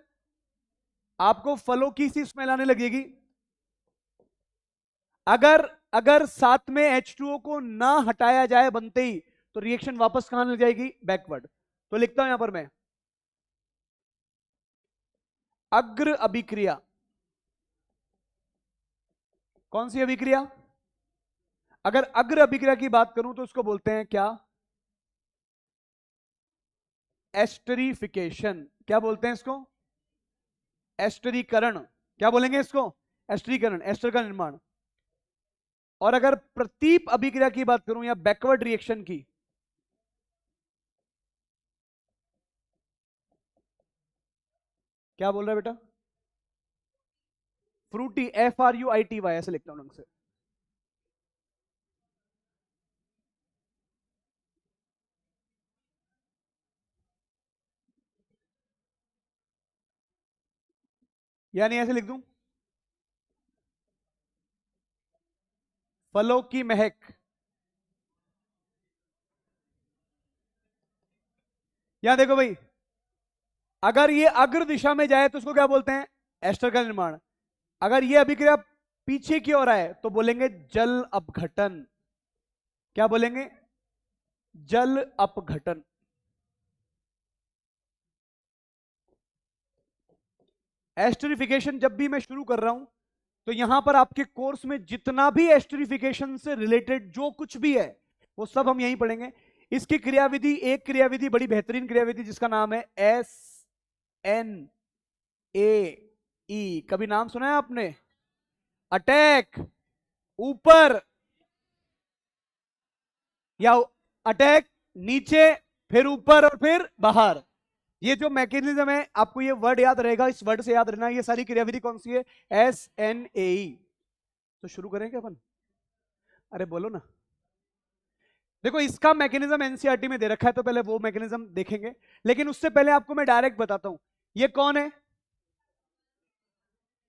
आपको फलों की सी स्मेल आने लगेगी। अगर अगर साथ में H2O को ना हटाया जाए बनते ही, तो रिएक्शन वापस कहां लग जाएगी? बैकवर्ड। तो लिखता हूं यहां पर मैं, अग्र अभिक्रिया। कौन सी अभिक्रिया? अगर अग्र अभिक्रिया की बात करूं तो उसको बोलते हैं क्या? एस्टरिफिकेशन। क्या बोलते हैं इसको? एस्टरीकरण। क्या बोलेंगे इसको? एस्टरीकरण, एस्टर का निर्माण। और अगर प्रतीप अभिक्रिया की बात करूं या बैकवर्ड रिएक्शन की, क्या बोल रहा है बेटा? फ्रूटी, FRUITY, ऐसे लिखता हूं ढंग से। यानी ऐसे लिख दूं, फलों की महक। यहां देखो भाई, अगर ये अग्र दिशा में जाए तो उसको क्या बोलते हैं? एस्टर का निर्माण। अगर ये अभिक्रिया पीछे की ओर आए तो बोलेंगे जल अपघटन। क्या बोलेंगे? जल अपघटन। एस्टरिफिकेशन जब भी मैं शुरू कर रहा हूं तो यहां पर आपके कोर्स में जितना भी एस्टरिफिकेशन से रिलेटेड जो कुछ भी है वो सब हम यहीं पढ़ेंगे। इसकी क्रियाविधि, एक क्रियाविधि बड़ी बेहतरीन क्रियाविधि जिसका नाम है SNAE। कभी नाम सुना है आपने? अटैक, ऊपर, या अटैक नीचे, फिर ऊपर और फिर बाहर। ये जो मैकेनिज्म है, आपको ये वर्ड याद रहेगा, इस वर्ड से याद रहना। ये सारी क्रियाविधि कौन सी है? SNAE। तो शुरू करें क्या अपन? अरे बोलो ना। देखो इसका मैकेनिज्म एनसीईआरटी में दे रखा है, तो पहले वो मैकेनिज्म देखेंगे। लेकिन उससे पहले आपको मैं डायरेक्ट बताता हूं, ये कौन है?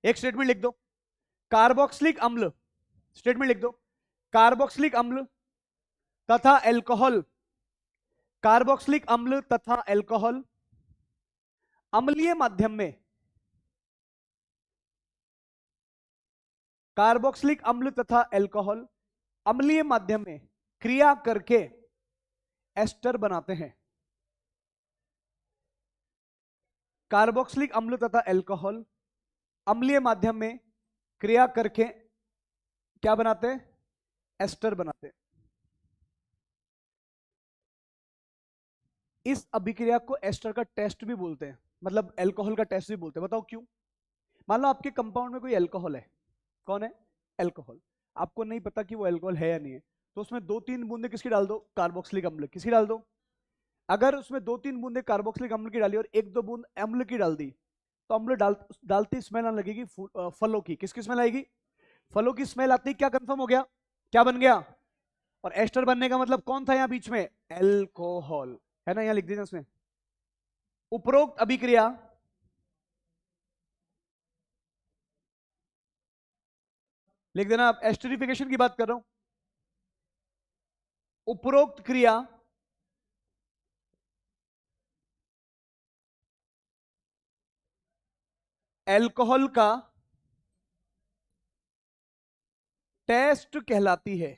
एक स्टेटमेंट लिख दो, कार्बोक्सिलिक अम्ल। स्टेटमेंट लिख दो, कार्बोक्सिलिक अम्ल तथा एल्कोहल, कार्बोक्सिलिक अम्ल तथा एल्कोहल अम्लीय माध्यम में, कार्बोक्सिलिक अम्ल तथा एल्कोहल अम्लीय माध्यम में क्रिया करके एस्टर बनाते हैं। कार्बोक्सिलिक अम्ल तथा एल्कोहल अम्लीय माध्यम में क्रिया करके क्या बनाते हैं? एस्टर बनाते हैं। इस अभिक्रिया को एस्टर का टेस्ट भी बोलते हैं, मतलब एल्कोहल का टेस्ट भी बोलते हैं। बताओ क्यों? मान लो आपके कंपाउंड में कोई एल्कोहल है। कौन है? एल्कोहल। आपको नहीं पता कि वो एल्कोहल है या नहीं है, तो उसमें 2-3 बूंदे किसकी डाल दो? कार्बोक्सिलिक अम्ल। किसकी डाल दो? अगर उसमें 2-3 बूंदे कार्बोक्सिलिक अम्ल की डाली और 1-2 बूंद अम्ल की डाल दी, तो अम्ल डालती स्मेल आने लगेगी फलों की। किसकी स्मेल आएगी? फलों की स्मेल आती। क्या कंफर्म हो गया? क्या बन गया? और एस्टर बनने का मतलब कौन था यहां बीच में? एल्कोहल। है ना, यहां लिख दीजिए उसमें, उपरोक्त अभिक्रिया लिख देना। आप एस्टरिफिकेशन की बात कर रहा हूं। उपरोक्त क्रिया एल्कोहल का टेस्ट कहलाती है।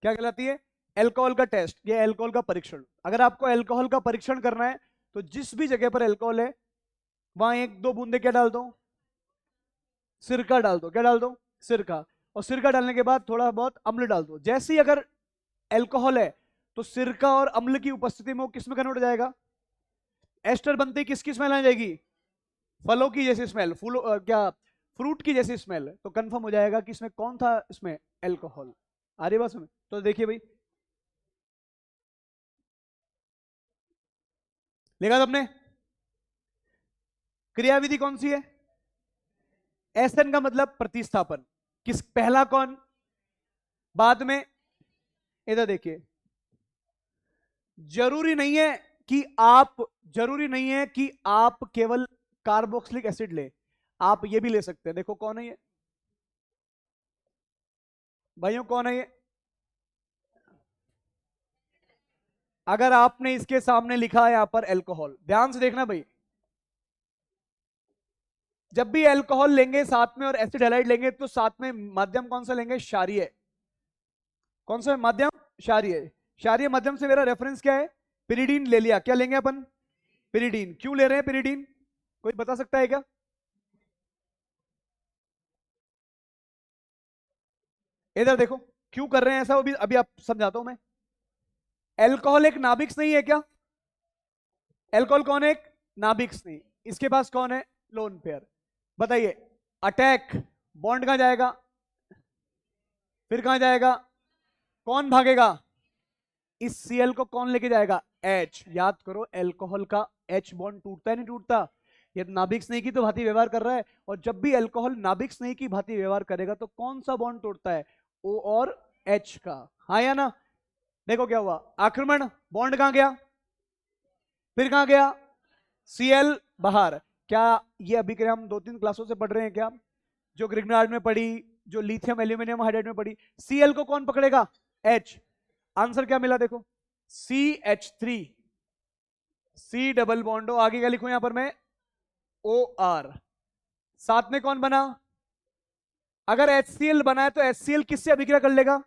क्या कहलाती है? एल्कोहल का टेस्ट, ये एल्कोहल का परीक्षण। अगर आपको एल्कोहल का परीक्षण करना है तो जिस भी जगह पर एल्कोहल है वहां एक दो बूंदे क्या डाल दो? सिरका डाल दो। क्या डाल दो? सिरका। और सिरका डालने के बाद थोड़ा बहुत अम्ल डाल दो। जैसे ही अगर एल्कोहल है तो सिरका और अम्ल की उपस्थिति में वो किस में कन्वर्ट हो जाएगा? एस्टर बनते ही किसकी स्मेल आ जाएगी? फलों की जैसी स्मेल, फूलों क्या फ्रूट की जैसी स्मेल। तो कंफर्म हो जाएगा कि इसमें कौन था? इसमें एल्कोहल। आ रही बात समझ? तो देखिए भाई, देखा सबने? क्रियाविधि कौन सी है? एसएन का मतलब प्रतिस्थापन। किस पहला कौन, बाद में? इधर देखिए, जरूरी नहीं है कि आप जरूरी नहीं है कि आप केवल कार्बोक्सिलिक एसिड ले, आप ये भी ले सकते हैं। देखो कौन है ये भाइयों, कौन है ये? अगर आपने इसके सामने लिखा है यहां पर एल्कोहल, ध्यान से देखना भाई, जब भी एल्कोहल लेंगे साथ में और एसिड हैलाइड लेंगे तो साथ में माध्यम कौन सा लेंगे? क्षारीय। कौन सा माध्यम? क्षारीय। क्षारीय माध्यम से मेरा रेफरेंस क्या है? पिरिडीन ले लिया। क्या लेंगे अपन? पिरिडीन। क्यों ले रहे हैं पिरिडीन? कोई बता सकता है क्या? इधर देखो, क्यों कर रहे हैं ऐसा वो भी अभी आप समझाता हूं मैं। एल्कोहल एक नाभिक नहीं है क्या? एल्कोहल कौन है? एक नाभिक नहीं। इसके पास कौन है? Lone pair. बताइए, अटैक बॉन्ड कहां जाएगा? फिर कहां जाएगा? कौन भागेगा? इस Cl को कौन लेके जाएगा? H। याद करो, एल्कोहल का H बॉन्ड टूटता है नहीं टूटता? ये नाभिक स्नेही की तो भांति व्यवहार कर रहा है, और जब भी एल्कोहल नाभिक स्नेही की भांति व्यवहार करेगा तो कौन सा बॉन्ड तोड़ता है? O और H का। हाँ या ना? देखो क्या हुआ, आक्रमण, बॉन्ड कहां गया? फिर कहां गया? Cl बाहर। क्या ये अभिक्रिया हम 2-3 क्लासों से पढ़ रहे हैं क्या? जो ग्रिग्नार्ड में पढ़ी, जो लिथियम एल्यूमिनियम हाइड्राइड में पढ़ी। Cl को कौन पकड़ेगा? H। आंसर क्या मिला देखो, CH3। C डबल बॉन्डो, आगे क्या लिखूं यहां पर मैं? OR। साथ में कौन बना? अगर HCl बना है तो HCl किससे अभिक्रिया कर लेगा?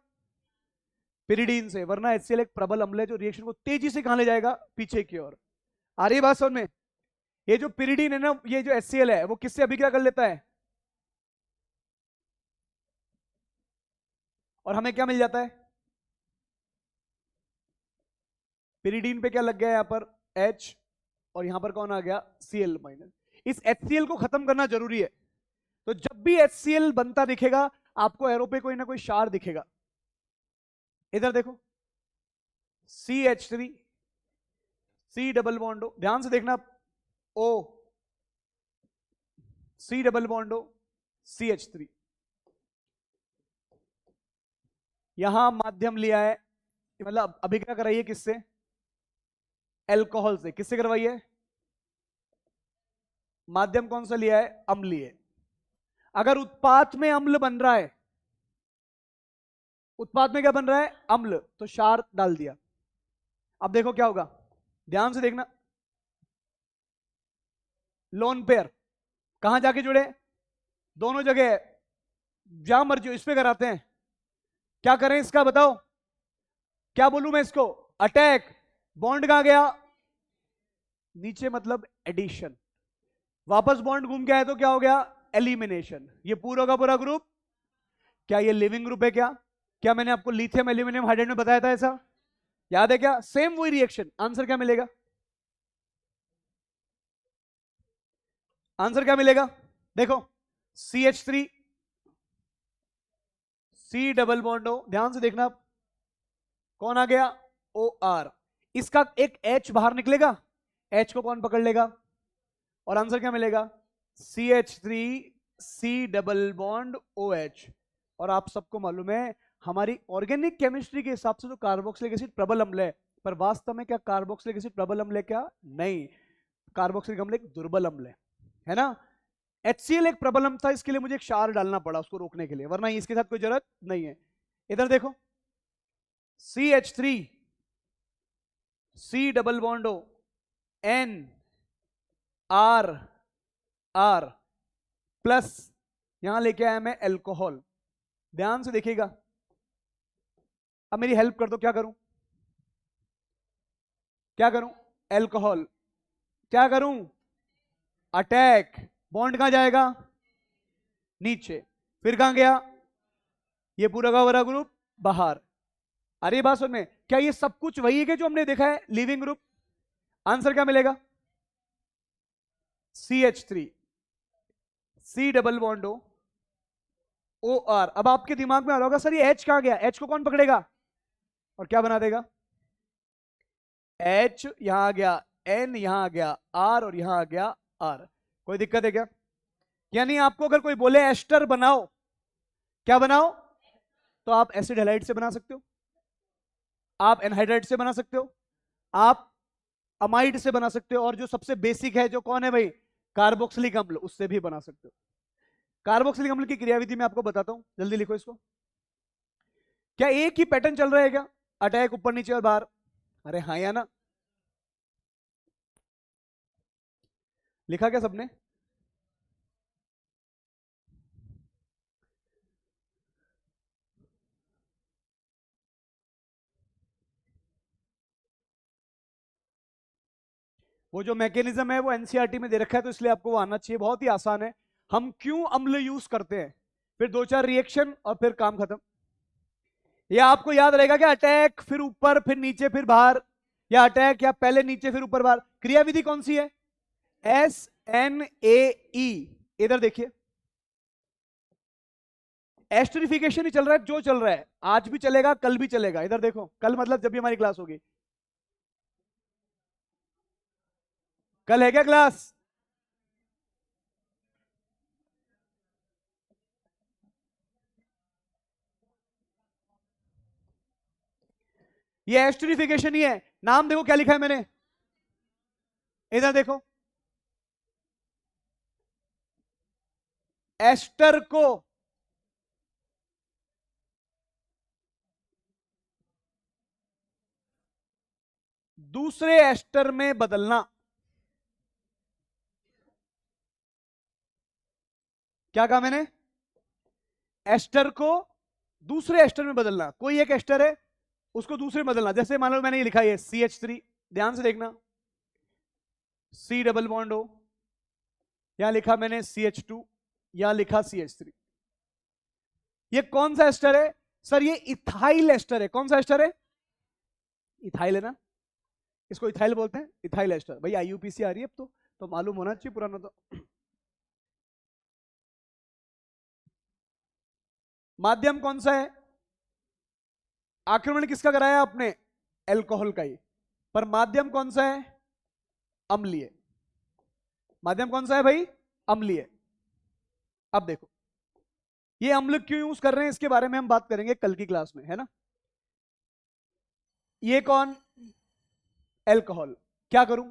पिरिडीन से। वरना HCl एक प्रबल अम्ल है जो रिएक्शन को तेजी से कहां ले जाएगा? पीछे की ओर। आ रही बात समझ में? ये जो पिरिडीन है ना, ये जो HCl है वो किससे अभिक्रिया कर लेता है? और हमें क्या मिल जाता है? पिरिडीन पे क्या लग गया यहां पर? H। और यहां पर कौन आ गया? Cl minus. इस HCl को खत्म करना जरूरी है। तो जब भी HCl बनता दिखेगा आपको एरो पे कोई ना कोई क्षार दिखेगा। इधर देखो, CH3, C डबल बॉन्डो, ध्यान से देखना, O, C डबल बॉन्डो, CH3। यहां माध्यम लिया है, मतलब अभिक्रिया कराइए किससे? एल्कोहल से। किससे करवाइए? माध्यम कौन सा लिया है? अम्लीय। अगर उत्पाद में अम्ल बन रहा है, उत्पाद में क्या बन रहा है? अम्ल, तो क्षार डाल दिया। अब देखो क्या होगा, ध्यान से देखना, लोन पेयर कहां जाके जुड़े? दोनों जगह, जहां मर्जी इस पे कराते हैं। क्या करें इसका बताओ? क्या बोलूं मैं इसको? अटैक। बॉन्ड कहां गया? नीचे, मतलब एडिशन। वापस बॉन्ड घूम के आए तो क्या हो गया? एलिमिनेशन। ये पूरा का पूरा ग्रुप, क्या ये लिविंग ग्रुप है क्या? क्या मैंने आपको लिथियम एल्यूमिनियम हाइड्राइड में बताया था ऐसा? याद है क्या? सेम वही रिएक्शन। आंसर क्या मिलेगा? आंसर क्या मिलेगा? देखो, CH3, C डबल बॉन्ड हो, ध्यान से देखना, कौन आ गया? OR। इसका एक H बाहर निकलेगा, H को कौन पकड़ लेगा? और आंसर क्या मिलेगा? CH3, C double bond OH। और आप सबको मालूम है हमारी ऑर्गेनिक केमिस्ट्री के हिसाब से तो कार्बोक्सिलिक एसिड प्रबल अम्ल है, पर वास्तव में क्या कार्बोक्सिलिक एसिड प्रबल अम्ल है? क्या नहीं, कार्बोक्सिलिक अम्ल एक दुर्बल अम्ल है ना? HCl एक प्रबल अम्ल था, इसके लिए मुझे एक क्षार डालना पड़ा उसको रोकने के लिए, वरना इसके साथ कोई जरूरत नहीं है। इधर देखो, CH3, C double bond O N R R plus यहां लेके आया मैं एल्कोहल। ध्यान से देखिएगा, अब मेरी हेल्प कर दो, क्या करूं, क्या करूं, एल्कोहल, क्या करूं, अटैक, बॉन्ड कहां जाएगा, नीचे, फिर कहां गया, ये पूरा का पूरा ग्रुप बाहर। अरे बात सुन में, क्या ये सब कुछ वही है कि जो हमने देखा है लिविंग ग्रुप? आंसर क्या मिलेगा, CH3 C double bond O R. अब आपके दिमाग में आ रहा होगा सर ये H कहां गया, H को कौन पकड़ेगा और क्या बना देगा, H यहां आ गया, N यहां आ गया, R और यहां आ गया R। कोई दिक्कत है क्या? यानी आपको अगर कोई बोले एस्टर बनाओ, क्या बनाओ, तो आप एसिड हैलाइड से बना सकते हो, आप एनहाइड्राइड से बना सकते हो, आप अमाइड से बना सकते हो, और जो सबसे बेसिक है जो कौन है भाई, कार्बोक्सिलिक अम्ल, उससे भी बना सकते हो। कार्बोक्सिलिक अम्ल की क्रियाविधि मैं आपको बताता हूं, जल्दी लिखो इसको। क्या एक ही पैटर्न चल रहा है क्या, अटैक ऊपर नीचे और बाहर? अरे हाँ या ना, लिखा क्या सबने? वो जो मैकेनिज्म है वो एनसीईआरटी में दे रखा है, तो इसलिए आपको वो आना चाहिए, बहुत ही आसान है। हम क्यों अम्ल यूज करते हैं, फिर दो चार रिएक्शन और फिर काम खत्म। ये आपको याद रहेगा कि अटैक फिर ऊपर फिर नीचे फिर बाहर, या अटैक या पहले नीचे फिर ऊपर बाहर। क्रियाविधि कौन सी है, SNAE। इधर देखिए, एस्टरिफिकेशन ही चल रहा है, जो चल रहा है आज भी चलेगा कल भी चलेगा। इधर देखो, कल मतलब जब भी हमारी क्लास होगी, कल है क्या क्लास? ये एस्टरिफिकेशन ही है, नाम देखो क्या लिखा है मैंने, इधर देखो, एस्टर को दूसरे एस्टर में बदलना। क्या कहा मैंने, एस्टर को दूसरे एस्टर में बदलना। कोई एक एस्टर है उसको दूसरे में बदलना, जैसे मान लो मैंने ये लिखा है CH3, ध्यान से देखना, सी डबल बॉन्ड हो, यहां लिखा मैंने CH2, यहां लिखा CH3। ये कौन सा एस्टर है सर, ये इथाइल एस्टर है। कौन सा एस्टर है, इथाइल है ना, इसको इथाइल बोलते हैं, इथाइल एस्टर। भाई IUPAC आ रही है अब तो मालूम होना चाहिए, पुराना तो। माध्यम कौन सा है, आक्रमण किसका कराया आपने, एल्कोहल का ही, पर माध्यम कौन सा है, अम्लीय। माध्यम कौन सा है भाई, अम्लीय। अब देखो ये अम्ल क्यों यूज कर रहे हैं, इसके बारे में हम बात करेंगे कल की क्लास में, है ना। ये कौन, एल्कोहल, क्या करूं,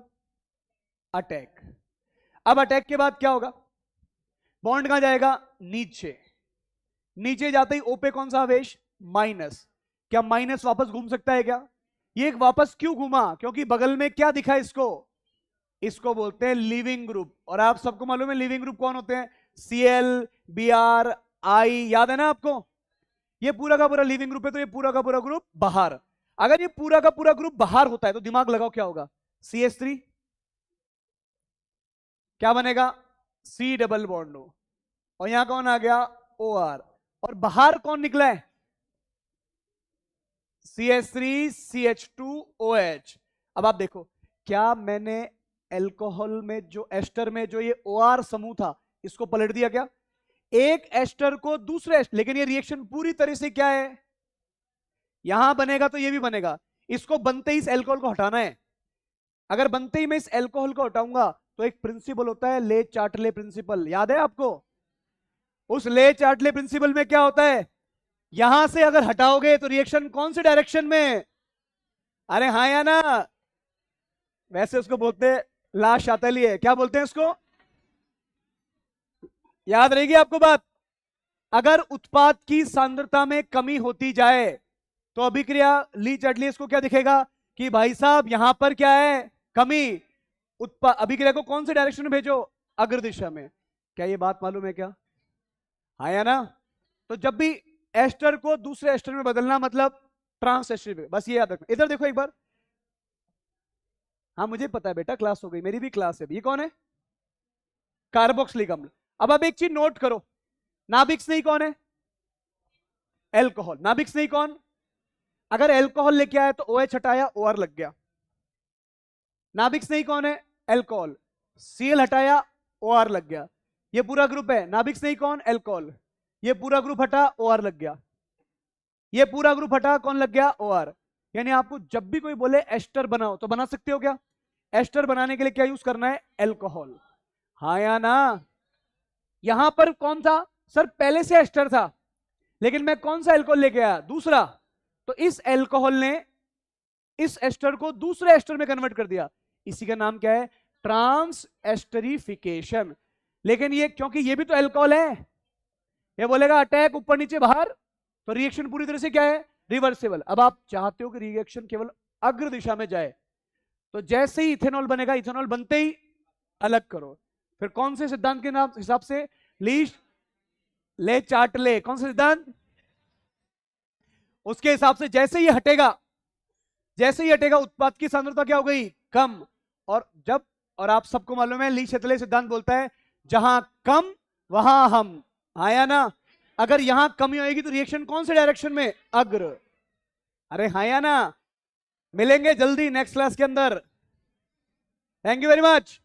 अटैक। अब अटैक के बाद क्या होगा, बॉन्ड कहां जाएगा, नीचे, नीचे जाते ही ओ पे कौन सा आवेश, माइनस। क्या माइनस वापस घूम सकता है क्या, ये एक वापस क्यों घूमा, क्योंकि बगल में क्या दिखा इसको, इसको बोलते हैं लिविंग ग्रुप। और आप सबको मालूम है लिविंग ग्रुप कौन होते हैं, CL Br I, याद है ना आपको। ये पूरा का पूरा लिविंग ग्रुप है, तो ये पूरा का पूरा ग्रुप बाहर। अगर ये पूरा का पूरा ग्रुप बाहर होता है तो दिमाग लगाओ क्या होगा, CH3 क्या बनेगा, C डबल बॉन्ड हो, और यहां कौन आ गया, OR, और बाहर कौन निकला है, CH3 CH2OH। अब आप देखो, क्या मैंने एल्कोहल में जो एस्टर में जो ये OR समूह था इसको पलट दिया क्या, एक एस्टर को दूसरे एस्टर, लेकिन ये रिएक्शन पूरी तरह से क्या है, यहां बनेगा तो ये भी बनेगा। इसको बनते ही इस एल्कोहल को हटाना है। अगर बनते ही मैं इस एल्कोहल को हटाऊंगा तो एक प्रिंसिपल होता है ले चार्टले प्रिंसिपल, याद है आपको। उस ले चार्टले प्रिंसिपल में क्या होता है, यहां से अगर हटाओगे तो रिएक्शन कौन से डायरेक्शन में, अरे हाँ या ना, वैसे उसको बोलते हैं ला शातलीय, क्या बोलते हैं उसको, याद रहेगी आपको बात। अगर उत्पाद की सांद्रता में कमी होती जाए तो अभिक्रिया ली चार्टले इसको क्या दिखेगा, कि भाई साहब यहां पर क्या है, कमी। अभिक्रिया को कौन से डायरेक्शन में भेजो, अग्र दिशा में। क्या ये बात मालूम है क्या? हाँ या ना? तो जब भी एस्टर को दूसरे एस्टर में बदलना मतलब ट्रांस एस्टर, बस ये याद रखना। इधर देखो एक बार। हाँ मुझे पता है बेटा, क्लास हो गई, मेरी भी क्लास है। ये कौन है? कार्बोक्सिलिक अम्ल। अब आप एक चीज नोट करो, नाभिक स्नेही कौन है? एल्कोहल। नाभिक स्नेही कौन? अगर एल्कोहल लेके आया तो OH हटाया, OR लग गया। नाभिक स्नेही कौन है? एल्कोहल। Cl हटाया, OR लग गया। ये पूरा ग्रुप है। नाभिक स्नेही कौन? एल्कोहल। ये पूरा ग्रुप हटा, OR लग गया। ये पूरा ग्रुप हटा, कौन लग गया? OR। यानी आपको जब भी कोई बोले एस्टर बनाओ तो बना सकते हो क्या? एस्टर बनाने के लिए क्या यूज करना है? एल्कोहल। हाँ या ना? यहां पर कौन था सर? पहले से एस्टर था, लेकिन मैं कौन सा एल्कोहल लेके आया? दूसरा। तो इस एल्कोहल ने इस एस्टर को दूसरे एस्टर में कन्वर्ट कर दिया। इसी का नाम क्या है? Transesterification. लेकिन ये, क्योंकि ये भी तो एल्कोहल है, ये बोलेगा अटैक ऊपर नीचे बाहर, तो रिएक्शन पूरी तरह से क्या है? रिवर्सिबल। अब आप चाहते हो कि रिएक्शन केवल अग्र दिशा में जाए, तो जैसे ही इथेनॉल बनेगा, इथेनॉल बनते ही अलग करो। फिर कौन से सिद्धांत के नाम हिसाब से? लीस्ट ले चार्ट ले, कौन सा सिद्धांत? उसके हिसाब से जैसे ही हटेगा, जैसे ही हटेगा, उत्पाद की सांद्रता क्या हो गई? कम। और आप सबको मालूम है ली शतले सिद्धांत बोलता है जहां कम वहां हम। आया ना? अगर यहां कमी होगी तो रिएक्शन कौन से डायरेक्शन में? अग्र। अरे हाँ या ना? मिलेंगे जल्दी नेक्स्ट क्लास के अंदर। Thank you very much.